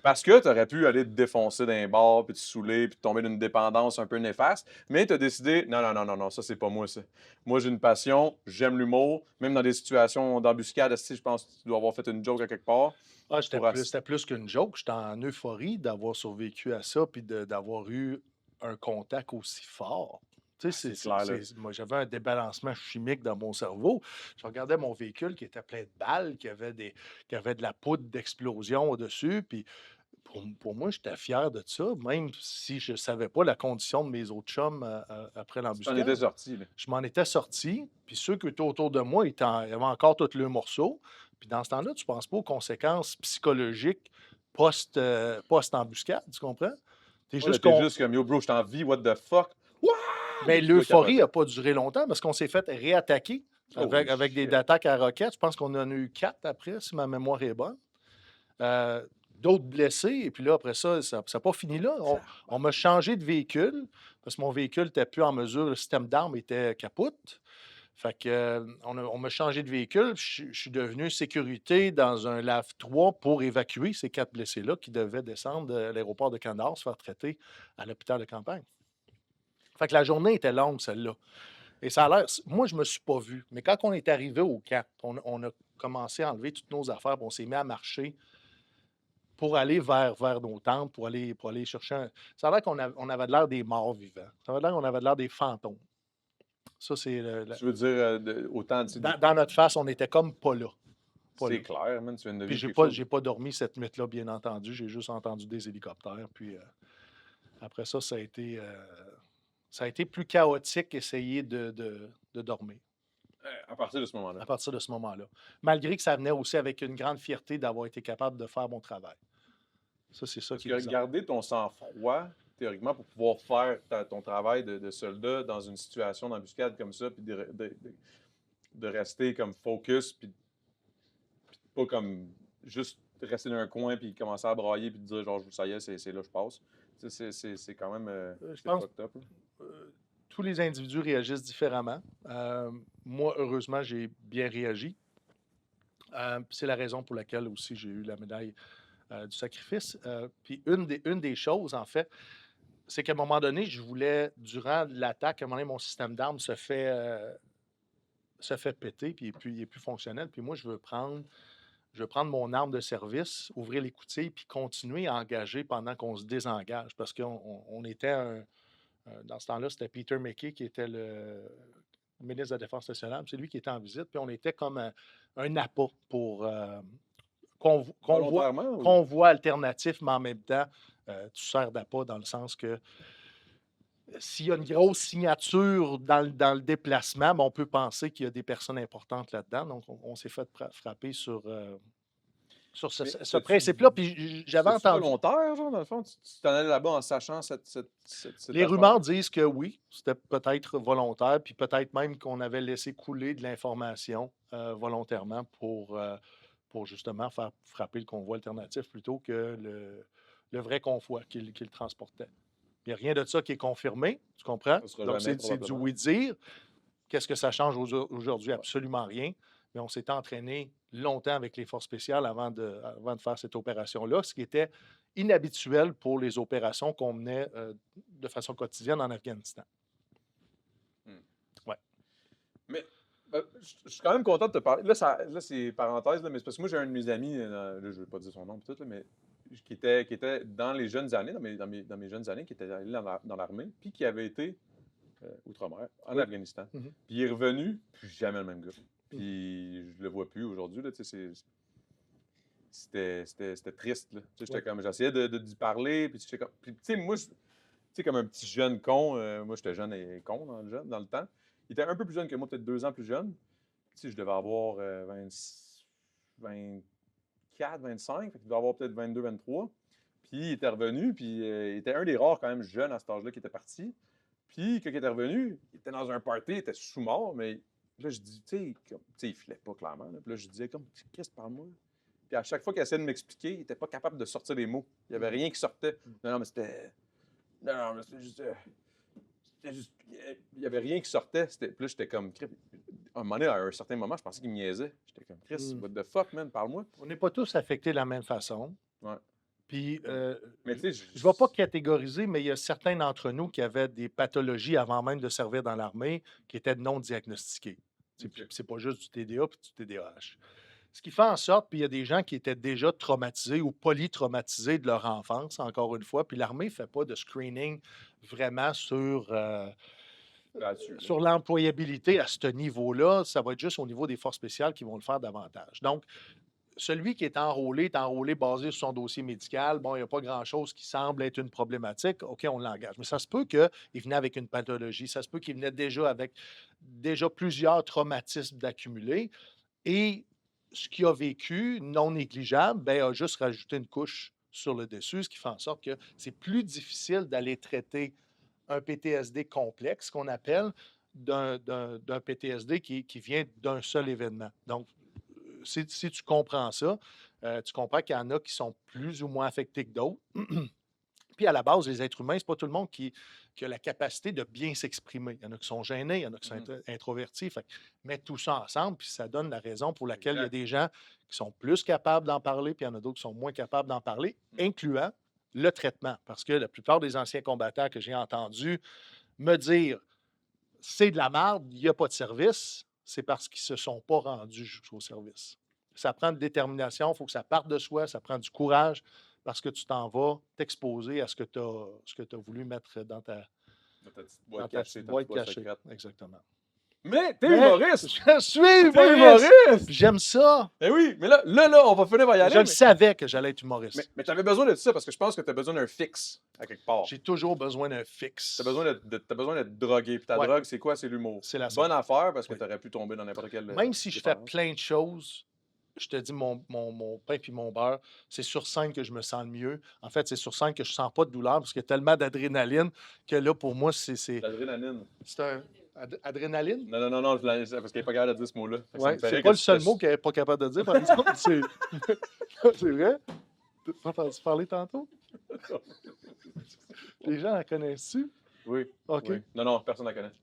Parce que tu aurais pu aller te défoncer dans un bar, puis te saouler, puis tomber d'une dépendance un peu néfaste, mais tu as décidé, non, ça, c'est pas moi, ça. Moi, j'ai une passion, j'aime l'humour, même dans des situations d'embuscade, si je pense que tu dois avoir fait une joke à quelque part. Ah, Pour c'était plus qu'une joke. J'étais en euphorie d'avoir survécu à ça puis d'avoir eu un contact aussi fort. Tu sais, c'est clair, là. moi, j'avais un débalancement chimique dans mon cerveau. Je regardais mon véhicule qui était plein de balles, qui avait de la poudre d'explosion au-dessus. Puis pour moi, j'étais fier de ça, même si je ne savais pas la condition de mes autres chums après Tu t'en l'embuscade. étais sorti, là. Je m'en étais sorti, puis ceux qui étaient autour de moi, ils avaient encore tous leurs morceaux. Puis dans ce temps-là, tu ne penses pas aux conséquences psychologiques post-embuscade, tu comprends? T'es Ouais, juste t'es juste comme, yo, bro, je suis en vie, what the fuck? Mais Tu dois l'euphorie capoter. n'a pas duré longtemps parce qu'on s'est fait réattaquer avec, Oh, avec des shit. attaques à roquettes. Je pense qu'on en a eu 4 après, si ma mémoire est bonne. D'autres blessés, et puis là, après ça n'a pas fini là. On m'a changé de véhicule parce que mon véhicule n'était plus en mesure, le système d'armes était capote. Fait que, on m'a changé de véhicule. Je suis devenu sécurité dans un LAV3 pour évacuer ces 4 blessés-là qui devaient descendre de l'aéroport de Canard, se faire traiter à l'hôpital de campagne. Fait que la journée était longue, celle-là. Et ça a l'air. Moi, je ne me suis pas vu. Mais quand on est arrivé au camp, on a commencé à enlever toutes nos affaires, puis on s'est mis à marcher pour aller vers nos tentes, pour aller chercher Ça a l'air on avait de l'air des morts vivants. Ça avait l'air qu'on avait de l'air des fantômes. Ça, c'est Tu veux dire, autant de... dans notre face, on n'était comme pas là. Pas là. C'est clair, man, tu viens de Puis vivre quelque chose. j'ai pas dormi cette nuit-là, bien entendu. J'ai juste entendu des hélicoptères. Puis après ça, ça a été plus chaotique essayer de dormir À partir de ce moment-là. à partir de ce moment-là. Malgré que ça venait aussi avec une grande fierté d'avoir été capable de faire mon travail. Ça, c'est ça Parce qui que est bizarre. garder ton sang-froid, théoriquement, pour pouvoir faire ton travail de soldat dans une situation d'embuscade comme ça, puis de rester comme focus, puis pas comme juste rester dans un coin, puis commencer à brailler, puis de dire genre, ça y est, c'est là que je passe. C'est quand même Je c'est pense fucked up, là. tous les individus réagissent différemment. Moi, heureusement, j'ai bien réagi. C'est la raison pour laquelle aussi j'ai eu la médaille du sacrifice. Puis une des choses, en fait, c'est qu'à un moment donné, je voulais, durant l'attaque, à un moment donné, mon système d'armes se fait péter, puis il est plus fonctionnel. Puis moi, je veux prendre mon arme de service, ouvrir l'écoutille, puis continuer à engager pendant qu'on se désengage. Parce qu'on était dans ce temps-là, c'était Peter McKay qui était le ministre de la Défense nationale. C'est lui qui était en visite. Puis on était comme un appât pour Volontairement, ou- convoi alternatif, mais en même temps, tu sers d'appât dans le sens que s'il y a une grosse signature dans le déplacement, ben, on peut penser qu'il y a des personnes importantes là-dedans. Donc, on s'est fait frapper sur ce, Mais ce t'as-tu- principe-là. Puis j'avais C'est-tu entendu. volontaire, genre, dans le fond? Tu t'en allais là-bas en sachant cette Les affaire? rumeurs disent que oui, c'était peut-être volontaire, puis peut-être même qu'on avait laissé couler de l'information volontairement pour justement faire frapper le convoi alternatif plutôt que le vrai convoi qui le transportait. Il n'y a rien de ça qui est confirmé, tu comprends? Ça sera Donc, jamais, c'est du probablement. oui-dire. Qu'est-ce que ça change aujourd'hui? Absolument rien. Mais on s'est entraîné longtemps avec les forces spéciales avant de faire cette opération-là, ce qui était inhabituel pour les opérations qu'on menait de façon quotidienne en Afghanistan. Mais je suis quand même content de te parler. Là, c'est parenthèse, là, mais c'est parce que moi, j'ai un de mes amis, là, je ne vais pas dire son nom, tout, là, mais qui était dans les jeunes années, dans mes jeunes années, qui était allé dans l'armée, puis qui avait été outre-mer, en Oui. Afghanistan. Mhm. Puis il est revenu, puis jamais le même gars. Puis je le vois plus aujourd'hui, là, tu sais, c'était triste, là. Tu sais, j'étais Oui. comme, j'essayais d'y parler, puis j'étais comme, puis tu sais, moi, sais, comme un petit jeune con. Moi, j'étais jeune et con dans le temps. Il était un peu plus jeune que moi, peut-être 2 ans plus jeune. Tu sais, je devais avoir 24, 25. Fait qu'il devait avoir peut-être 22, 23. Puis il était revenu, puis il était un des rares quand même jeunes à cet âge-là qui était parti. Puis quand il était revenu, il était dans un party, il était sous-mort, mais là, je dis, tu sais, il filait pas clairement. Là. Puis là, je disais, comme, qu'est-ce que parle-moi? Puis à chaque fois qu'il essayait de m'expliquer, il n'était pas capable de sortir des mots. Il n'y avait rien qui sortait. Non, mais c'était. Non, mais c'était juste. Il n'y avait rien qui sortait. Puis là, j'étais comme. À un moment donné, à un certain moment, je pensais qu'il me niaisait. J'étais comme, Chris, what the fuck, man, parle-moi. On n'est pas tous affectés de la même façon. Ouais. Puis, Mais tu sais, je ne vais pas catégoriser, mais il y a certains d'entre nous qui avaient des pathologies avant même de servir dans l'armée qui étaient non diagnostiquées. Ok. C'est pas juste du TDA et du TDAH. Ce qui fait en sorte, puis il y a des gens qui étaient déjà traumatisés ou polytraumatisés de leur enfance, encore une fois, puis l'armée ne fait pas de screening vraiment là-dessus. sur l'employabilité à ce niveau-là. Ça va être juste au niveau des forces spéciales qui vont le faire davantage. Donc, celui qui est enrôlé basé sur son dossier médical. Bon, il n'y a pas grand-chose qui semble être une problématique. OK, on l'engage. Mais ça se peut qu'il venait avec une pathologie. Ça se peut qu'il venait déjà avec plusieurs traumatismes d'accumuler. Et ce qu'il a vécu, non négligeable, ben, a juste rajouté une couche sur le dessus, ce qui fait en sorte que c'est plus difficile d'aller traiter un PTSD complexe, qu'on appelle, d'un PTSD qui vient d'un seul événement. Donc, si tu comprends ça, tu comprends qu'il y en a qui sont plus ou moins affectés que d'autres. Puis à la base, les êtres humains, ce n'est pas tout le monde qui a la capacité de bien s'exprimer. Il y en a qui sont gênés, il y en a qui sont introvertis. Fait que mettre tout ça ensemble, puis ça donne la raison pour laquelle il y a des gens qui sont plus capables d'en parler, puis il y en a d'autres qui sont moins capables d'en parler, incluant le traitement. Parce que la plupart des anciens combattants que j'ai entendus me dire « c'est de la merde, il n'y a pas de service », c'est parce qu'ils ne se sont pas rendus jusqu'au service. Ça prend de détermination, il faut que ça parte de soi, ça prend du courage, parce que tu t'en vas t'exposer à ce que tu as voulu mettre dans ta petite boîte petite boîte cachée. Exactement. Mais t'es humoriste! Je suis T'es humoriste! humoriste! J'aime ça! Eh oui, mais là, on va finir par y aller. Je le savais que j'allais être humoriste. Mais t'avais besoin de ça parce que je pense que t'as besoin d'un fixe à quelque part. J'ai toujours besoin d'un fixe. T'as besoin d'être drogué. Puis ta drogue, c'est quoi? C'est l'humour. C'est la bonne affaire parce que Oui. t'aurais pu tomber dans n'importe quel. Même si je fais plein de choses, je te dis, mon pain puis mon beurre, c'est sur scène que je me sens le mieux. En fait, c'est sur scène que je sens pas de douleur parce qu'il y a tellement d'adrénaline que là, pour moi, c'est L'adrénaline. c'est un... Adrénaline? Non, parce qu'elle n'est pas capable de dire ce mot-là. Fait que ça Ouais, me ferait c'est que pas le tu seul te- mot qu'elle n'est pas capable de dire, par exemple. C'est vrai? T'as entendu parler tantôt? Les gens la connaissent-tu? Oui. OK. Oui. Non, personne ne la connaît.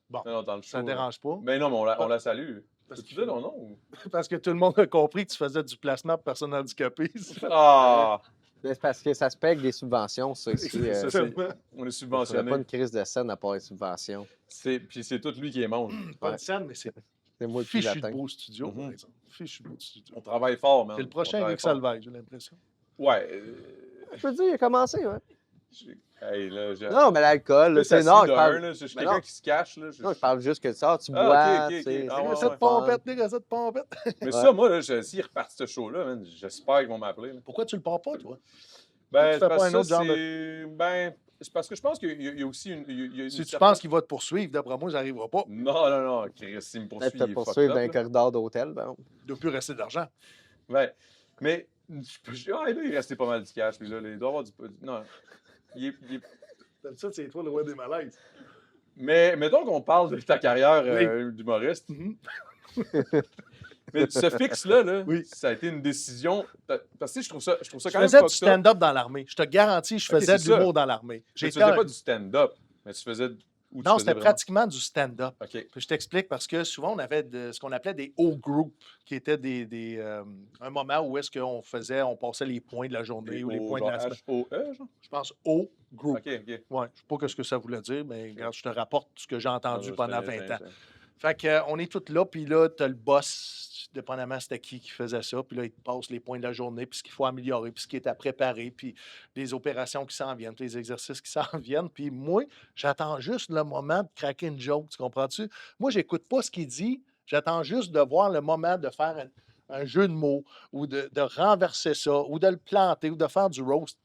Bon, Non, dans le show. ça ne dérange pas. Ben non, mais on la salue. Parce Tu que- dis ton nom? Ou... Parce que tout le monde a compris que tu faisais du placement pour personnes handicapées. Ah! Mais c'est parce que ça se paye avec des subventions, ça ici. Ça, Ça on est ne pas subventionné. une crise de scène à part les subventions. Puis c'est tout lui qui les mange. Pas Ouais. de scène, mais c'est C'est moi qui fichu de l'atteins. beau studio, par Mhm. exemple. Fichu de beau studio. On travaille fort, man. C'est le On prochain travaille Eric fort. Salvaille, j'ai l'impression. Ouais. Je peux te dire, il a commencé, ouais. Hey, là, Non, mais l'alcool, là, c'est non, je parle. Je suis Mais quelqu'un non. qui se cache. Là, Non, je parle juste que ça, tu Ah, bois, ok, tu sais. ah, c'est ouais, le Recette fun. pompette, les recettes pompette. Mais ça, moi, là, s'ils repartent ce show-là, man, j'espère qu'ils vont m'appeler. là. Pourquoi tu le pars pas, toi? Ben, Tu c'est fais parce pas un que autre genre c'est parce que je pense qu'il y a aussi une. il y a une Si tu certaine- penses qu'il va te poursuivre, d'après moi, ça n'arrivera pas. Non, Chris, s'il me poursuit, Peut-être te il est fucked poursuivre up, dans un là. corridor d'hôtel, ben. Il ne doit plus rester d'argent. Ouais. Mais, là, il est resté pas mal du cash, lui, là. Il doit avoir du. Non. Il est- Ça, c'est toi le roi des malaises. Mais, mettons qu'on parle de ta carrière Oui. d'humoriste. Mhm. Mais ce fixe-là, là, Oui. ça a été une décision. Parce que je trouve ça Je quand même faisais du fucked up. stand-up dans l'armée. Je te garantis, je Ok, faisais c'est de l'humour ça. dans l'armée. Mais tu J'étais faisais pas du stand-up, mais tu faisais. Ou tu Non, faisais c'était vraiment- pratiquement du stand-up. OK. Puis je t'explique parce que souvent, on avait ce qu'on appelait des O group, qui étaient un moment où est-ce on passait les points de la journée ou les points de la semaine. H-O-E, genre? Je pense O group. OK. Ouais, je ne sais pas ce que ça voulait dire, mais regarde, je te rapporte ce que j'ai entendu Non, pendant je 20 ans. connais. Fait qu'on est tous là, puis là, tu as le boss, dépendamment c'était qui faisait ça, puis là, il te passe les points de la journée, puis ce qu'il faut améliorer, puis ce qui est à préparer, puis les opérations qui s'en viennent, puis les exercices qui s'en viennent. Puis moi, j'attends juste le moment de craquer une joke, tu comprends-tu? Moi, j'écoute pas ce qu'il dit, j'attends juste de voir le moment de faire un jeu de mots, ou de renverser ça, ou de le planter, ou de faire du roast.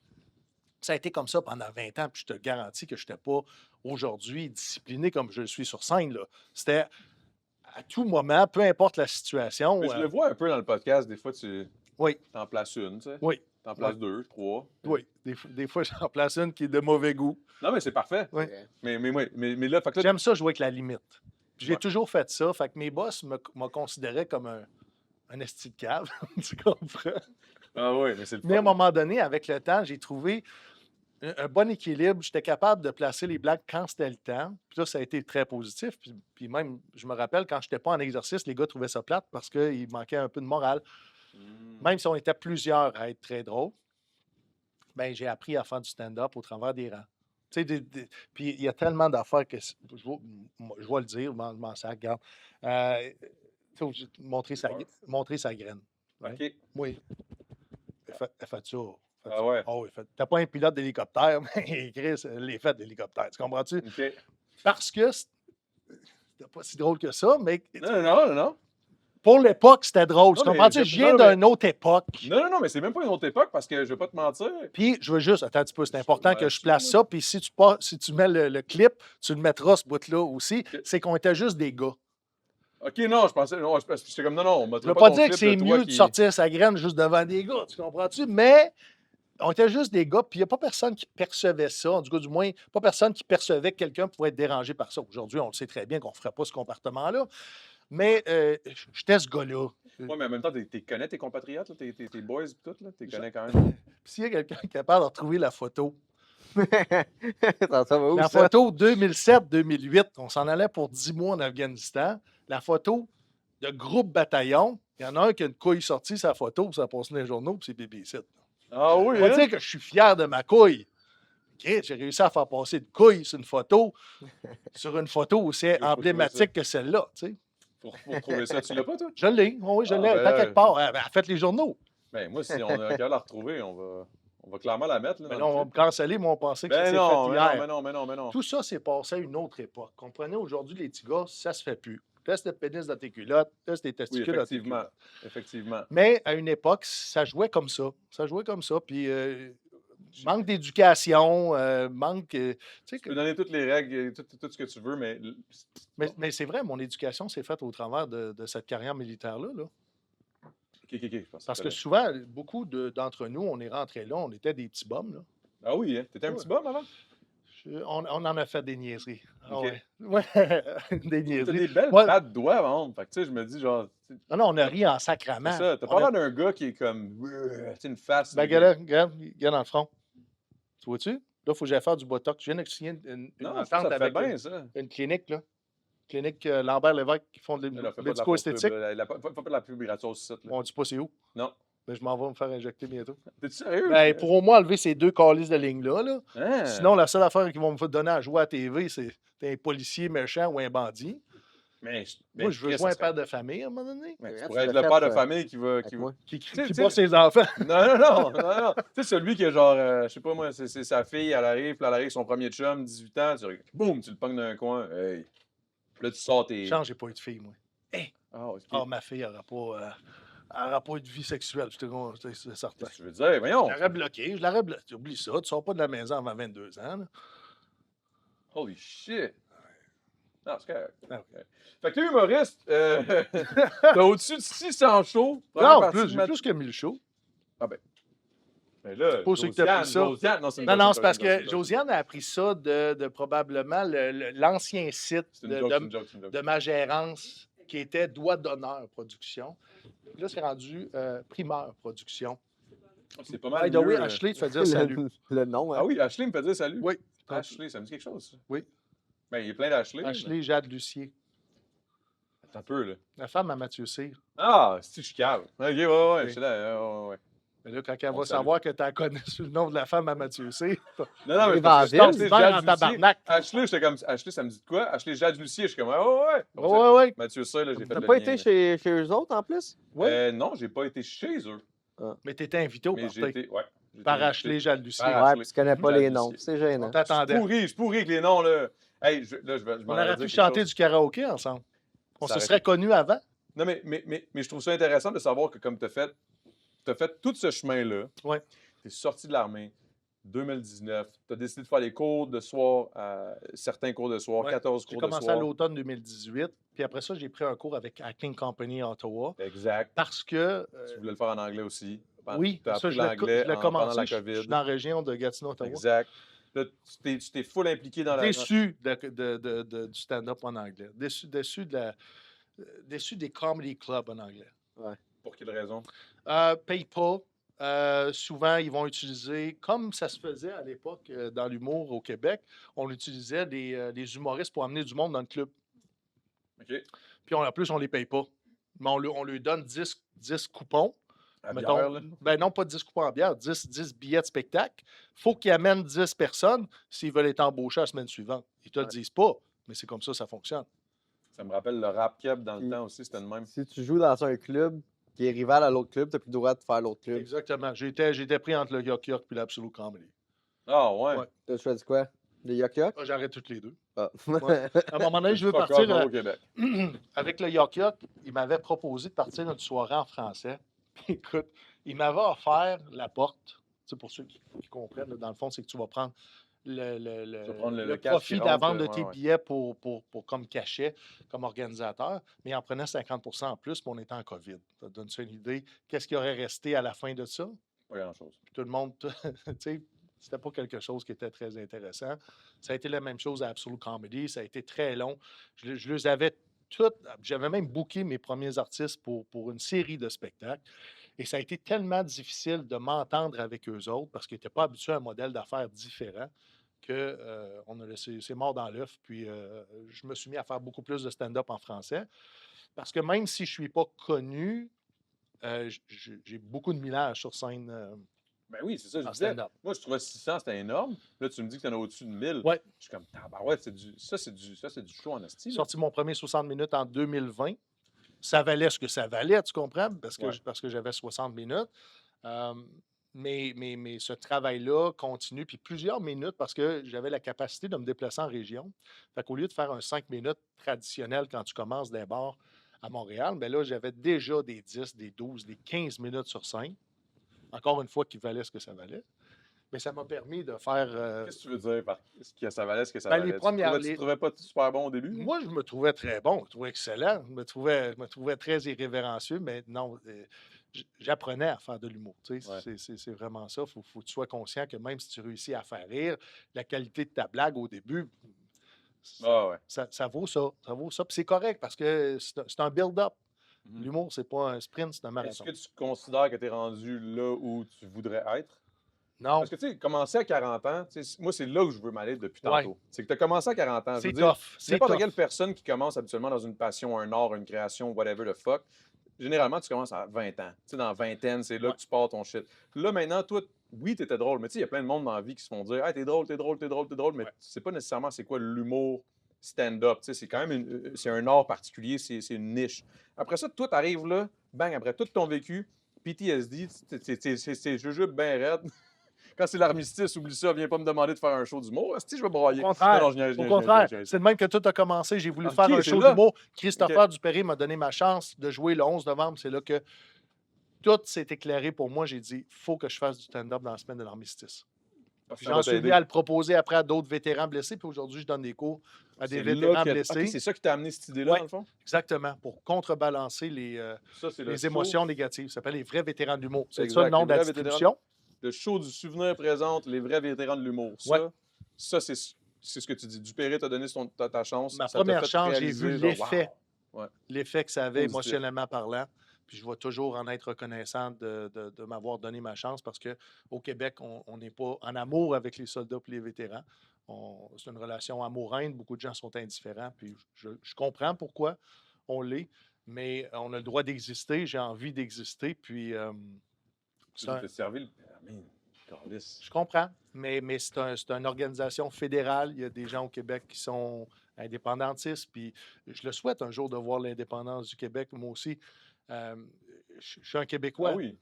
Ça a été comme ça pendant 20 ans, puis je te garantis que je n'étais pas aujourd'hui discipliné comme je le suis sur scène, là. C'était à tout moment, peu importe la situation. Mais je le vois un peu dans le podcast, des fois, tu Oui, t'en places une, tu sais. oui, T'en places 2, 3. oui. Des fois, j'en place une qui est de mauvais goût. Non, mais c'est parfait. Oui. Mais là, fait que là, J'aime ça jouer avec la limite. Puis J'ai Ouais. toujours fait ça. Fait que mes boss me considéraient comme un esti de cave. Tu comprends? ah oui, mais c'est le Mais à un fun. moment donné, avec le temps, j'ai trouvé un bon équilibre. J'étais capable de placer les blagues quand c'était le temps. Puis là, ça a été très positif. Puis même, je me rappelle, quand je n'étais pas en exercice, les gars trouvaient ça plate parce qu'il manquait un peu de morale. Même si on était plusieurs à être très drôles, ben, j'ai appris à faire du stand-up au travers des rangs. Tu sais, puis il y a tellement d'affaires que je vais le dire, je m'en sac, regarde. Faut montrer montrer sa graine. Ouais. OK. Oui. Elle fait ça. Ah ouais. Ah oui, t'as pas un pilote d'hélicoptère, mais Chris, l'effet d'hélicoptère. Tu comprends-tu? OK. Parce que c'était pas si drôle que ça, mais Non. pour l'époque, c'était drôle. Tu Non, mais comprends-tu? Je viens non, mais- d'une autre époque. Non, mais c'est même pas une autre époque parce que je vais pas te mentir. Puis, je veux juste, attends un petit peu, c'est important Ouais, que je là-dessus, place là. ça. Puis, si tu mets le clip, tu le mettras ce bout-là aussi. C'est qu'on était juste des gars. OK, non, je pensais. Non, j'étais comme non, on Je mettra veux pas pas ton dire que clip c'est de toi mieux de qui- sortir sa graine juste devant des gars, tu comprends-tu? Mais on était juste des gars, puis il n'y a pas personne qui percevait ça, en tout cas, du moins, pas personne qui percevait que quelqu'un pouvait être dérangé par ça. Aujourd'hui, on le sait très bien qu'on ne ferait pas ce comportement-là. Mais j'étais ce gars-là. Ouais, mais en même temps, t'es connais tes compatriotes, là, tes boys et tout, là. T'es connais quand même. Puis s'il y a quelqu'un qui est capable de retrouver la photo, Ça va où, la ça? photo 2007-2008, on s'en allait pour 10 mois en Afghanistan. La photo de groupe bataillon, il y en a un qui a une couille sortie, sa photo, puis ça passe dans les journaux, puis c'est BBC. Ah oui, On va hein? dire que je suis fier de ma couille. OK, j'ai réussi à faire passer de couille sur une photo aussi trouver emblématique que celle-là. Tu sais. Pour trouver ça, tu l'as pas, toi? Je l'ai, oui, je Ah, l'ai. ben Elle est à là, quelque part. Elle a fait les journaux. Ben, moi, si on a capable de la retrouver, on va clairement la mettre, là. Mais dans là, on le va me clip. canceller, mais on pensait que ça Ben s'est non, fait mais hier. non, mais non. Tout ça, c'est passé à une autre époque. Comprenez, aujourd'hui, les petits gars, ça se fait plus. Teste le pénis dans tes culottes, teste tes Oui, testicules dans tes effectivement. culottes. Effectivement. Mais à une époque, ça jouait comme ça. Ça jouait comme ça. Puis, manque d'éducation, manque. Tu sais, Tu peux donner toutes les règles, tout ce que tu veux, mais. mais c'est vrai, mon éducation s'est faite au travers de cette carrière militaire-là. Là. OK, je pense Parce que fallait- souvent, beaucoup d'entre nous, on est rentrés là, on était des petits bums. Là. Ah oui, hein? T'étais un Ouais. petit bum avant? On en a fait des niaiseries. Ah OK. ouais. Ouais, des T'as niaiseries. des belles Ouais. pattes doigts, man. Fait que, tu sais, je me dis, genre. Ah non, on a ri en C'est sacrament. ça. T'as On pas a- l'air d'un gars qui est comme. Tu sais, une face. Ben, de- regarde, regarde dans le front. Tu vois-tu? Là, il faut que j'aille faire du botox. Je viens de signer une Non, entente ça fait avec bien, ça. une clinique, là. Clinique Lambert Lévesque qui font de Là, fais pas de la fausse médico-esthétique. pub, là. Fais pas de la pub gratuite sur ce site, là. On dit pas c'est où. Non. Mais je m'en vais me faire injecter bientôt. T'es-tu sérieux? Ben, pour au moins enlever ces deux calices de lignes-là. Là. Hein? Sinon, la seule affaire qu'ils vont me donner à jouer à la TV, c'est un policier méchant ou un bandit. Mais, Moi, je veux Chris, jouer un ça serait- père de famille à un moment donné. Mais tu Regarde, pourrais tu être l'as le père fait, de famille qui va. Avec moi. Qui Tu sais, bat ses enfants. Non. Tu sais, celui qui est genre, je sais pas moi, c'est sa fille, elle arrive, puis elle arrive avec son premier chum, 18 ans, boum, tu le pognes dans un coin. Hey. Puis là, tu sors tes. Change, j'ai pas eu de fille, moi. Ah, ok. Ah, ma fille n'aura pas eu de vie sexuelle, c'est certain. Qu'est-ce que tu veux dire? Voyons. Je l'aurais bloqué, je l'aurais bloqué. Oublie ça, tu sors pas de la maison avant 22 ans. Là. Holy shit. Non, c'est correct. Ah, Fait que t'es humoriste, t'as au-dessus de 600 shows. première Non, partie plus, de j'ai ma- plus que 1000 shows. Mais là, pas ceux qui t'as pris ça. Josiane, non, c'est une Non, joke, non, une c'est parce joke, une que joke. Josiane a appris ça de probablement l'ancien site C'est une joke, c'est une joke, c'est une joke. de ma gérance qui était Doigt d'honneur production. Puis là, c'est rendu Primeur production. C'est pas mal By the way, mieux, Ashley, tu fais dire salut. Le nom, hein? Ah oui, Ashley me fait dire salut. Oui. Ashley, ça me dit quelque chose, ça? Oui. Ben, il y a plein d'Ashley. Ashley Jade Lucier, Attends un peu, là. la femme à Mathieu Cyr. Ah, c'est-tu je cave. Ok, ouais, Oui. je suis là. Ouais. Mais là, quand elle On va salue. savoir que tu la connais sous le nom de la femme à Mathieu Cyr, Non, mais Les parce que Vandales. Ashley, tu Jade en Lucier. tabarnak. Ashley, j'étais comme, Ashley, ça me dit de quoi? Ashley Jade Lucier, je suis comme, ouais. Donc, Ouais, ouais. Mathieu Cyr, là, j'ai fait T'as le pas lien, été là. chez eux autres en plus? Ouais. Non, j'ai pas été chez eux. Mais tu étais invité au Mais j'ai party été, ouais. J'ai par été Ashley Jade Lucier. Par Ouais, Ashley. puis tu connais pas Jade les noms. Lucier. C'est gênant. On t'attendait. Je suis pourri avec les noms, là. Hey, là, je On m'en aurait allais pu dire quelque chanter chose. du karaoké ensemble. On Ça se aurait serait été- connus avant. Non, mais je trouve ça intéressant de savoir que comme tu as fait tout ce chemin-là, Ouais. tu es sorti de l'armée, 2019. Tu as décidé de faire les cours de soir, certains cours de soir, Ouais, 14 j'ai cours de commencé à soir. l'automne 2018. Puis après ça, j'ai pris un cours avec Acting Company à Ottawa. Exact. Parce que, Tu voulais le faire en anglais aussi. oui, Tu as ça, appris je l'ai l'anglais pendant commencé. la Je suis COVID. dans la région de Gatineau, Ottawa. Exact. Là, tu t'es full impliqué dans la. Déçu du stand-up en anglais. Déçu des comedy clubs en anglais. Pour quelle raison? Paye pas. Souvent, ils vont utiliser, comme ça se faisait à l'époque dans l'humour au Québec, on utilisait des humoristes pour amener du monde dans le club. OK. Puis en plus, on les paye pas. Mais on lui donne 10 coupons. À Mettons, bière, là. ben non, pas 10 coupons en bière, 10 billets de spectacle. Il faut qu'ils amènent 10 personnes s'ils veulent être embauchés la semaine suivante. Ils ne te le disent pas, mais c'est comme ça fonctionne. Ça me rappelle le rap keb dans le Puis, temps aussi, c'était le même. Si tu joues dans un club qui est rival à l'autre club, tu n'as plus le droit de faire l'autre club. Exactement. J'étais pris entre le Yok Yok et l'Absolu Comedy. Ah ouais. Ouais. Tu as choisi quoi? Le Yok Yok? Ah, j'arrête toutes les deux. Ah. Ouais. À un moment donné, je veux Fuck partir off, au Québec. avec le Yok Yok. Il m'avait proposé de partir une soirée en français. Puis, écoute, il m'avait offert la porte. Tu sais, pour ceux qui comprennent, là, dans le fond, c'est que tu vas prendre Tu vas prendre le cash profit qui de la rentre, vente de ouais, tes ouais. billets pour comme cachet, comme organisateur, mais il en prenait 50 en plus, puis on était en COVID. Ça te donne ça une idée. Qu'est-ce qui aurait resté à la fin de ça? Pas grand-chose. Puis tout le monde, tu sais, c'était pas quelque chose qui était très intéressant. Ça a été la même chose à Absolute Comedy. Ça a été très long. Je les avais toutes. J'avais même booké mes premiers artistes pour une série de spectacles. Et ça a été tellement difficile de m'entendre avec eux autres parce qu'ils n'étaient pas habitués à un modèle d'affaires différent que on a laissé, c'est mort dans l'œuf. Puis je me suis mis à faire beaucoup plus de stand-up en français. Parce que même si je ne suis pas connu, j'ai beaucoup de millage sur scène Ben oui, c'est ça, je en disais. stand-up. Moi, je trouvais 600, c'était énorme. Là, tu me dis que tu en as au-dessus de 1000. Ouais. Je suis comme, tabarouette, ça, c'est du show en esti. J'ai là. sorti mon premier 60 minutes en 2020. Ça valait ce que ça valait, tu comprends? Parce que, Ouais. parce que j'avais 60 minutes. Mais ce travail-là continue, puis plusieurs minutes, parce que j'avais la capacité de me déplacer en région. Fait qu'au lieu de faire un 5 minutes traditionnel quand tu commences d'un bar à Montréal, bien là, j'avais déjà des 10, des 12, des 15 minutes sur scène. Encore une fois, qui valait ce que ça valait. Mais ça m'a permis de faire... Qu'est-ce que tu veux dire par ce que ça valait, ce que ça Ben, valait? les premières- Tu trouvais pas super bon au début? Moi, je me trouvais très bon, je me trouvais excellent, je me trouvais très irrévérencieux, mais non, j'apprenais à faire de l'humour. Tu sais, Ouais. c'est vraiment ça. Faut que tu sois conscient que même si tu réussis à faire rire, la qualité de ta blague au début, Ah ouais. ça vaut ça. Ça vaut ça. Puis c'est correct parce que c'est un build-up. Mhm. L'humour, c'est pas un sprint, c'est un Est-ce marathon. que tu considères que tu es rendu là où tu voudrais être? Non, Parce que, tu sais, commencer à 40 ans, tu sais, moi, c'est là où je veux m'aller depuis Ouais. tantôt. C'est que tu as commencé à 40 ans. Je c'est veux dire, tough. C'est n'importe tough. quelle personne qui commence habituellement dans une passion, un art, une création, whatever the fuck, généralement, tu commences à 20 ans. Tu sais, dans vingtaine, c'est là Ouais. que tu pars ton shit. Là, maintenant, toi, oui, t'étais drôle, mais tu sais, il y a plein de monde dans la vie qui se font dire « Hey, t'es drôle, t'es drôle, t'es drôle, t'es drôle », mais Ouais. tu sais pas nécessairement c'est quoi l'humour stand-up. Tu sais, c'est quand même c'est un art particulier, c'est une niche. Après ça, toi, t'arrives là, bang, après tout ton vécu, PTSD, c'est jujube bien raide. Quand c'est l'armistice, oublie ça, viens pas me demander de faire un show d'humour. Si je vais broyer. Au contraire, Non, je niaise, je Au niaise, contraire, je niaise. c'est de même que tout a commencé. J'ai voulu Ok, faire un c'est show là. d'humour. Christopher Dupéré m'a donné ma chance de jouer le 11 novembre. C'est là que tout s'est éclairé pour moi. J'ai dit, il faut que je fasse du stand-up dans la semaine de l'armistice. Parce que Puis ça j'en va suis t'aider. venu à le proposer après à d'autres vétérans blessés. Puis aujourd'hui, je donne des cours à des C'est là vétérans que- blessés. Ok, c'est ça qui t'a amené cette idée-là, Ouais. dans le fond? Exactement, pour contrebalancer Ça, c'est le les show- émotions négatives. Ça s'appelle les vrais vétérans de l'humour. C'est Exact, ça le nom les de la vrais vétérans. distribution. Le show du souvenir présente les vrais vétérans de l'humour. Ouais. Ça c'est ce que tu dis. Dupéré t'a donné ta chance. Ma ça t'a première fait chance, j'ai réaliser, vu genre, l'effet. wow. Ouais. L'effet que ça avait Positif. émotionnellement parlant. Puis je vais toujours en être reconnaissant de m'avoir donné ma chance parce qu'au Québec, on n'est pas en amour avec les soldats et les vétérans. C'est une relation amoureuse. Beaucoup de gens sont indifférents. Puis je comprends pourquoi on l'est, mais on a le droit d'exister. J'ai envie d'exister. Puis Tu c'est un- t'es servi le. Ah, man, câlisse. je comprends, mais c'est une organisation fédérale. Il y a des gens au Québec qui sont indépendantistes. Puis je le souhaite un jour de voir l'indépendance du Québec. Moi aussi, je suis un Québécois. Ah oui.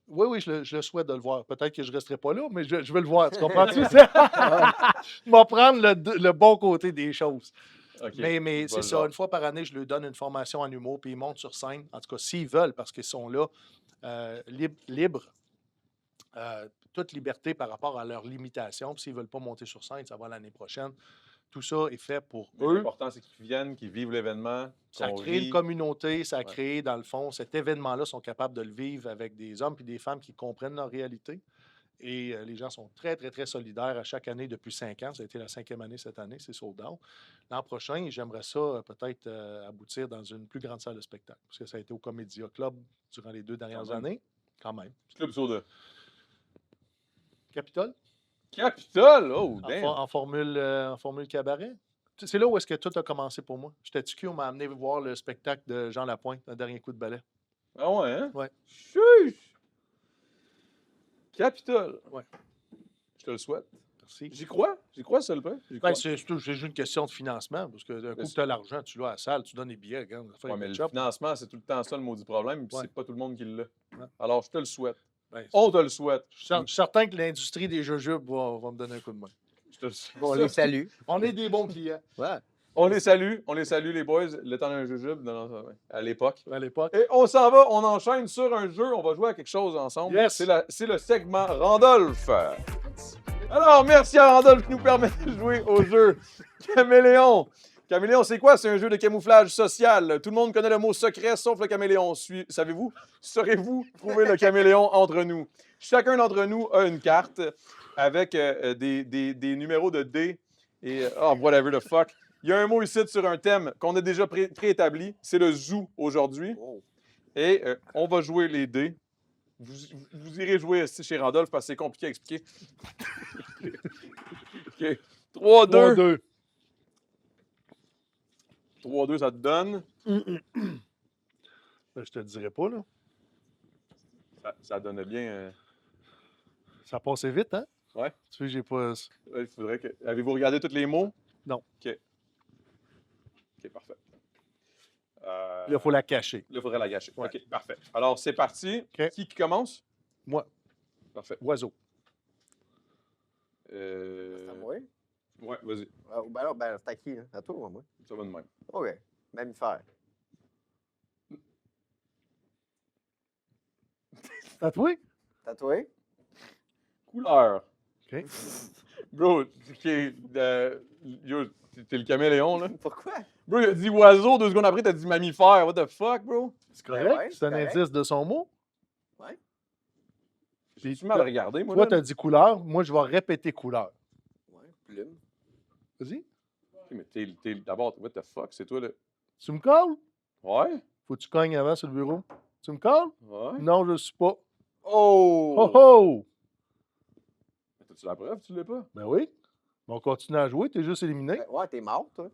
Oui, je le souhaite de le voir. Peut-être que je ne resterai pas là, mais je veux le voir. Tu comprends-tu? Je vais prendre le bon côté des choses. Ok. Mais Je vois c'est le ça, genre. une fois par année, je leur donne une formation en humour, puis ils montent sur scène. En tout cas, s'ils veulent, parce qu'ils sont là, libres. toute liberté par rapport à leurs limitations. Puis s'ils ne veulent pas monter sur scène, ça va l'année prochaine. Tout ça est fait pour Mais eux. l'important, c'est qu'ils viennent, qu'ils vivent l'événement. Ça qu'on crée une rit. communauté, ça Ouais. crée, dans le fond, cet événement-là, sont capables de le vivre avec des hommes et des femmes qui comprennent leur réalité. Et les gens sont très, très, très solidaires à chaque année depuis 5 ans. Ça a été la 5e année cette année, c'est sold out. L'an prochain, j'aimerais ça peut-être aboutir dans une plus grande salle de spectacle. Parce que ça a été au Comédia Club durant les 2 dernières même. années. Quand même. Club Soda. Capitole, Capitole! Oh, damn! en formule cabaret. C'est là où est-ce que tout a commencé pour moi. J'étais TQ, on m'a amené voir le spectacle de Jean Lapointe, un dernier coup de balai. Ah ouais, hein? Ouais. Chuch! Capitole! Ouais. Je te le souhaite. Merci. J'y crois, ça le fait. J'y crois. Ben, c'est juste une question de financement, parce que d'un coup, c'est- tu as l'argent, tu l'as à la salle, tu donnes les billets, regarde, ça fait Ouais, un mais le ketchup. financement, c'est tout le temps ça le maudit problème, puis Ouais. c'est pas tout le monde qui l'a. Ouais. Alors, je te le souhaite. Ben, On te le souhaite. je suis certain que l'industrie des jujubes va me donner un coup de main. Je te le souhaite. Bon, on les salue. On est des bons clients Ouais. On les salue les boys, le temps d'un jujube à l'époque. à l'époque. Et on s'en va, on enchaîne sur un jeu, on va jouer à quelque chose ensemble. Yes. C'est le segment Randolph. Alors, merci à Randolph qui nous permet de jouer au jeu Caméléon. Caméléon, c'est quoi? C'est un jeu de camouflage social. Tout le monde connaît le mot secret, sauf le caméléon. Savez-vous? Saurez-vous trouver le caméléon entre nous? Chacun d'entre nous a une carte avec des numéros de dés et whatever the fuck. Il y a un mot ici sur un thème qu'on a déjà préétabli. C'est le zoo aujourd'hui. Oh. Et on va jouer les dés. Vous irez jouer ici chez Randolph parce que c'est compliqué à expliquer. OK. 3, 2. 2. 3, 2, ça te donne. Je te le dirai pas, là. Ça donne bien. Ça passait vite, hein? Ouais. Tu sais, j'ai pas. Il faudrait que. Avez-vous regardé tous les mots? Non. OK. OK, parfait. Là, il faut la cacher. Là, il faudrait la gâcher. Ouais. OK, parfait. Alors, c'est parti. OK. Qui commence? Moi, Parfait. oiseau. C'est à moi? Ouais, vas-y. Ben, c'est à qui? Hein? À toi ou à moi? Ça va de même. OK. Mammifère. C'est à toi? Tatoué? Couleur. OK. Bro, yo, t'es le caméléon, là. Pourquoi? Bro, il a dit oiseau, 2 secondes après, t'as dit mammifère. What the fuck, bro? C'est correct? ouais, c'est un correct. indice de son mot. Ouais. J'ai du mal à regarder, moi. Toi, là. tu as dit couleur. Moi, je vais répéter couleur. Ouais. Plume. Vas-y. Ok, mais d'abord, what the fuck, c'est toi, là. Tu me colles? Ouais? Faut que tu cognes avant sur le bureau. Tu me colles? Ouais? Non, je ne suis pas. Oh! Oh oh! Mais t'as-tu la preuve, tu l'as pas? Ben oui. On continue à jouer, t'es juste éliminé. Ouais, t'es mort, toi.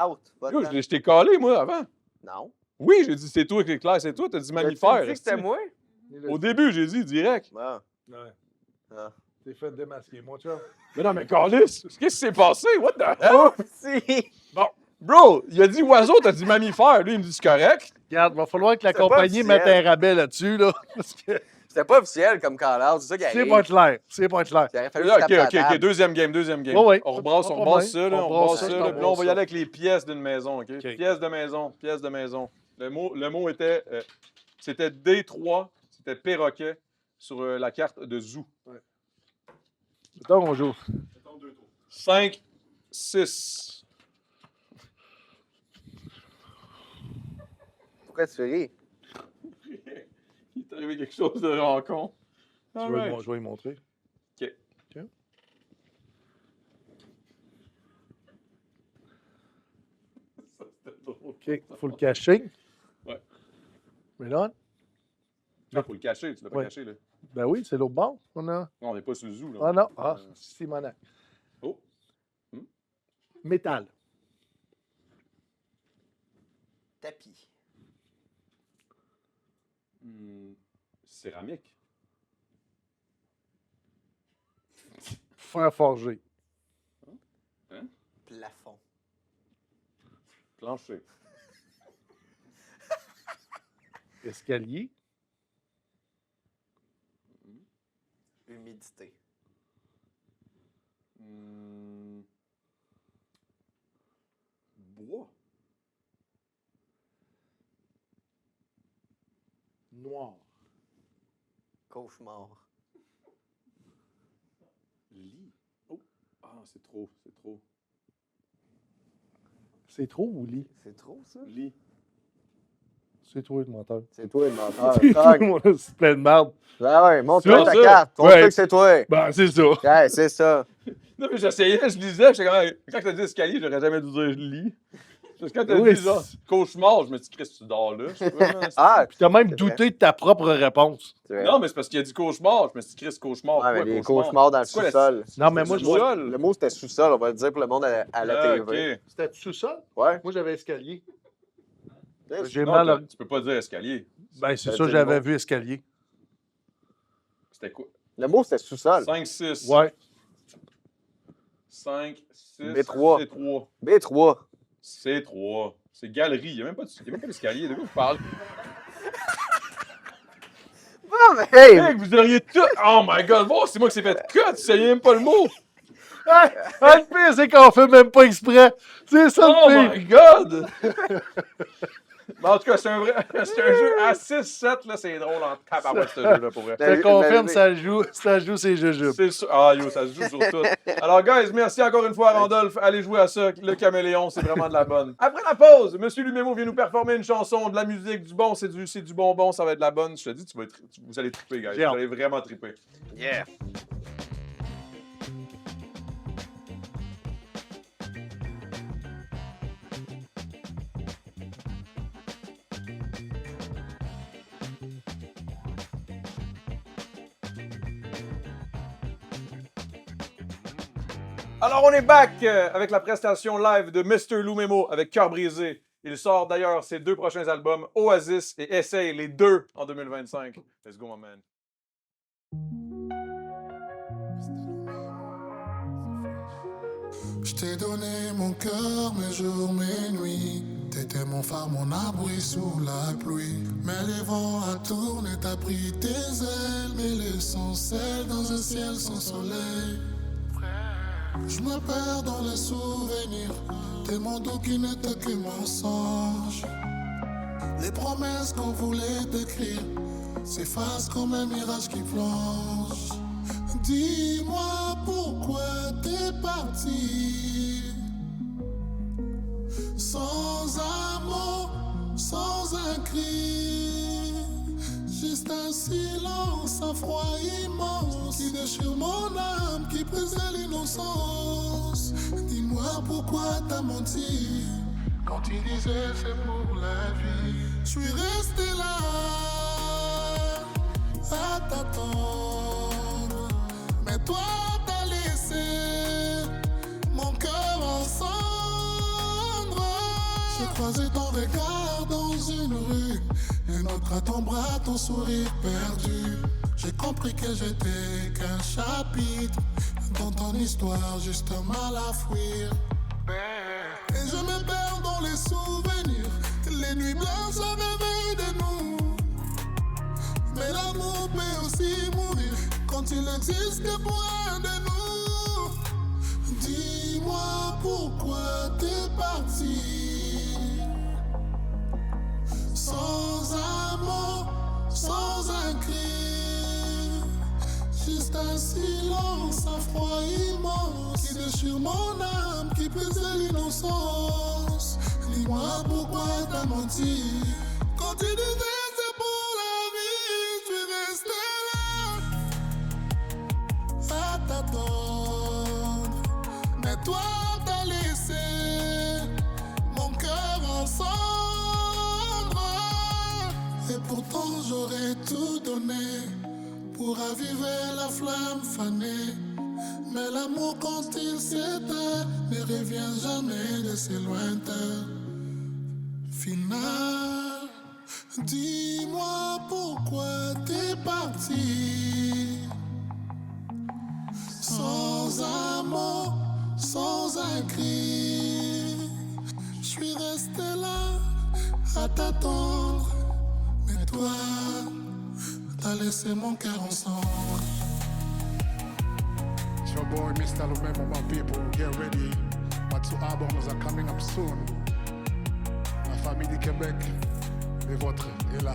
Out. Yo, je t'ai collé, moi, avant. Non. Oui, j'ai dit c'est toi, c'est clair, c'est toi. T'as dit mammifère. Tu dit que c'était esti. moi? Au début, j'ai dit direct. Ah. Ouais. Ah. T'es fait démasquer, mon chum. Mais non, mais Carlis, qu'est-ce qui s'est passé? What the hell? Oh, si! Bro, il a dit oiseau, t'as dit mammifère. Lui, il me dit c'est correct. Regarde, va falloir que la C'est pas compagnie mette officiel. un rabais là-dessus, là. Parce que C'était pas officiel comme call-out, c'est ça qui c'est arrive. pas clair. C'est pas clair. Il aurait fallu Là, que je ok, tape la ok, table. deuxième game. Ouais, ouais. On rebrasse Pas de problème. ça, là, On on brasse rebrasse ça, ça. je Là, t'en puis là, on va brasse y aller avec les pièces d'une maison, ok? Ok. Pièces de maison, pièces de maison. Le mot était, c'était D3, c'était perroquet sur la carte de zoo. Donc, on joue. 5, 6. Pourquoi tu ris? Il est arrivé quelque chose de rencontre. Je vais lui montrer. OK. OK. Ça, c'était drôle. OK. Faut le cacher. Ouais. Mais là, Il faut le cacher, tu l'as pas Ouais. caché, là. ben oui, c'est l'autre bord. On a. Non, on n'est pas sur le zoo, là. Ah non. Ah, c'est monac. Oh. Métal. Tapis. Céramique. Fer forgé. Plafond. Plancher. Escalier. Humidité. Bois. Noir. Cauchemar. Non, c'est trop, c'est trop. C'est trop ou lit? C'est trop, ça? Lit. C'est toi le menteur. C'est toi le menteur. C'est toi, Cogne. moi, c'est plein de merde. Ah ouais, montre-moi C'est ta ça. carte. Ouais. Montre-moi que c'est toi. Ben, c'est ça. Ouais, c'est ça. Non, mais j'essayais, je lisais, j'étais comme, quand t'as dit escalier, j'aurais jamais dû dire lit. Parce que quand t'as Oui, dit genre cauchemar, je me suis dit, Chris, tu dors là. Je sais pas, man, Ah, Puis t'as même C'est douté de ta propre réponse. c'est vrai. Non, mais c'est parce qu'il a dit cauchemar. Je me suis dit, Chris, cauchemar. Ouais, mais quoi, les cauchemars dans le C'est quoi la- sous-sol. Non, mais moi, Le je sous-sol? Le mot, c'était sous-sol, on va le dire pour le monde à la Ah, TV. ok. C'était sous-sol? Ouais. Moi, j'avais escalier. Ouais, J'ai Non, mal. tu peux pas dire escalier. Ben, c'est Ça ça, dit j'avais le vu escalier. C'était quoi? Le mot, c'était sous-sol. 5, 6. Ouais. 5, 6. B3. C3. B3. C3. C'est galerie. Il n'y a même pas d'escalier. De quoi vous parlez? Non, mais hey! Hey, vous auriez tout. Oh my god, bon, c'est moi qui s'est fait cut. Tu savais même pas le mot. Hey, le pire, c'est qu'on fait même pas exprès. C'est ça Oh le pire. my god! Mais en tout cas, c'est un jeu à 6-7, là, c'est drôle en tabarouette ce jeu-là, pour vrai. Je te confirme, ça joue ses jujubes. C'est sûr. Ah, yo, ça se joue sur tout. Alors, guys, merci encore une fois à Randolph. Allez jouer à ça. Le caméléon, c'est vraiment de la bonne. Après la pause, Monsieur Lumémo vient nous performer une chanson, de la musique, du bon, c'est du bonbon, ça va être de la bonne. Je te dis, vous allez triper, guys. J'ai hâte. Vous allez vraiment triper. Yeah! Alors, on est back avec la prestation live de Mr. Lumémo avec Cœur brisé. Il sort d'ailleurs ses 2 prochains albums, Oasis et Essaye, les 2 en 2025. Let's go, my man. Je t'ai donné mon cœur, mes jours, mes nuits. T'étais mon phare, mon abri sous la pluie. Mais les vents à tourner, t'as pris tes ailes, mais l'essentiel dans un ciel sans soleil. Je me perds dans les souvenirs, tes mots qui n'étaient que mensonges. Les promesses qu'on voulait t'écrire s'effacent comme un mirage qui plonge. Dis-moi pourquoi t'es parti. Sans un mot, sans un cri. Juste un silence, un froid immense qui déchire mon âme, qui brise l'innocence. Dis-moi pourquoi t'as menti quand il disait c'est pour la vie. Je suis resté là à t'attendre, mais toi t'as laissé mon cœur en cendres. J'ai croisé ton regard dans une rue, un autre à ton bras, ton sourire perdu. J'ai compris que j'étais qu'un chapitre dans ton histoire, juste un mal à fuir. Et je me perds dans les souvenirs, les nuits blanches, le réveil de nous. Mais l'amour peut aussi mourir quand il existe que pour un de nous. Dis-moi pourquoi t'es parti. Sans un mot, sans un cri. Juste un silence, un froid immense qui déchire mon âme, qui brise l'innocence. Dis-moi pourquoi t'as menti quand tu disais c'est pour la vie. Je suis resté là à t'attendre, mais toi t'as laissé mon cœur en cendres. Et pourtant j'aurais tout donné pour raviver la flamme fanée. Mais l'amour quand il s'éteint ne revient jamais de ses lointains. Final, dis-moi pourquoi t'es parti. Sans un mot, sans un cri. Je suis resté là à t'attendre, mais toi t'as laissé mon cœur en cendres. It's your boy Mr. Lumémo, my people, get ready. My 2 albums are coming up soon. La famille du Québec, les vôtres, est là.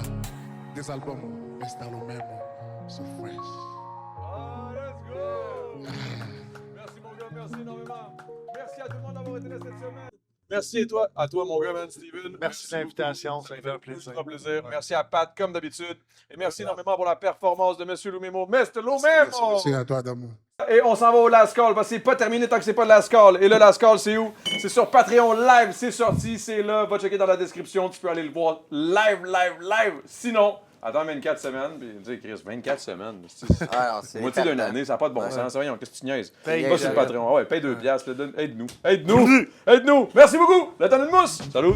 Des albums, Mr. Lumémo, so fresh. Oh, let's go! Merci, mon gars, merci. Merci énormément. Merci à tout le monde d'avoir été là cette semaine. Merci à toi, mon gars, man, Steven. Merci de l'invitation, ça me fait un plaisir. Un plaisir. Merci à Pat, comme d'habitude. Et merci énormément pour la performance de M. Lumemo. Mr. Lumemo! Merci à toi, Adamo. Et on s'en va au Last Call, parce que c'est pas terminé tant que c'est pas le Last Call. Et le Last Call, c'est où? C'est sur Patreon Live, c'est sorti, c'est là. Va checker dans la description, tu peux aller le voir live. Sinon, attends 24 semaines, puis dis Chris, 24 semaines. Ah, c'est Moitié d'une épatant. année, ça n'a pas de bon Ouais. sens. Voyons, qu'est-ce que tu niaises? Paye Va sur le deux. Patreon. Ah ouais, paye 2 piastres. Aide-nous. Merci beaucoup. Le temps d'une mousse. Salut.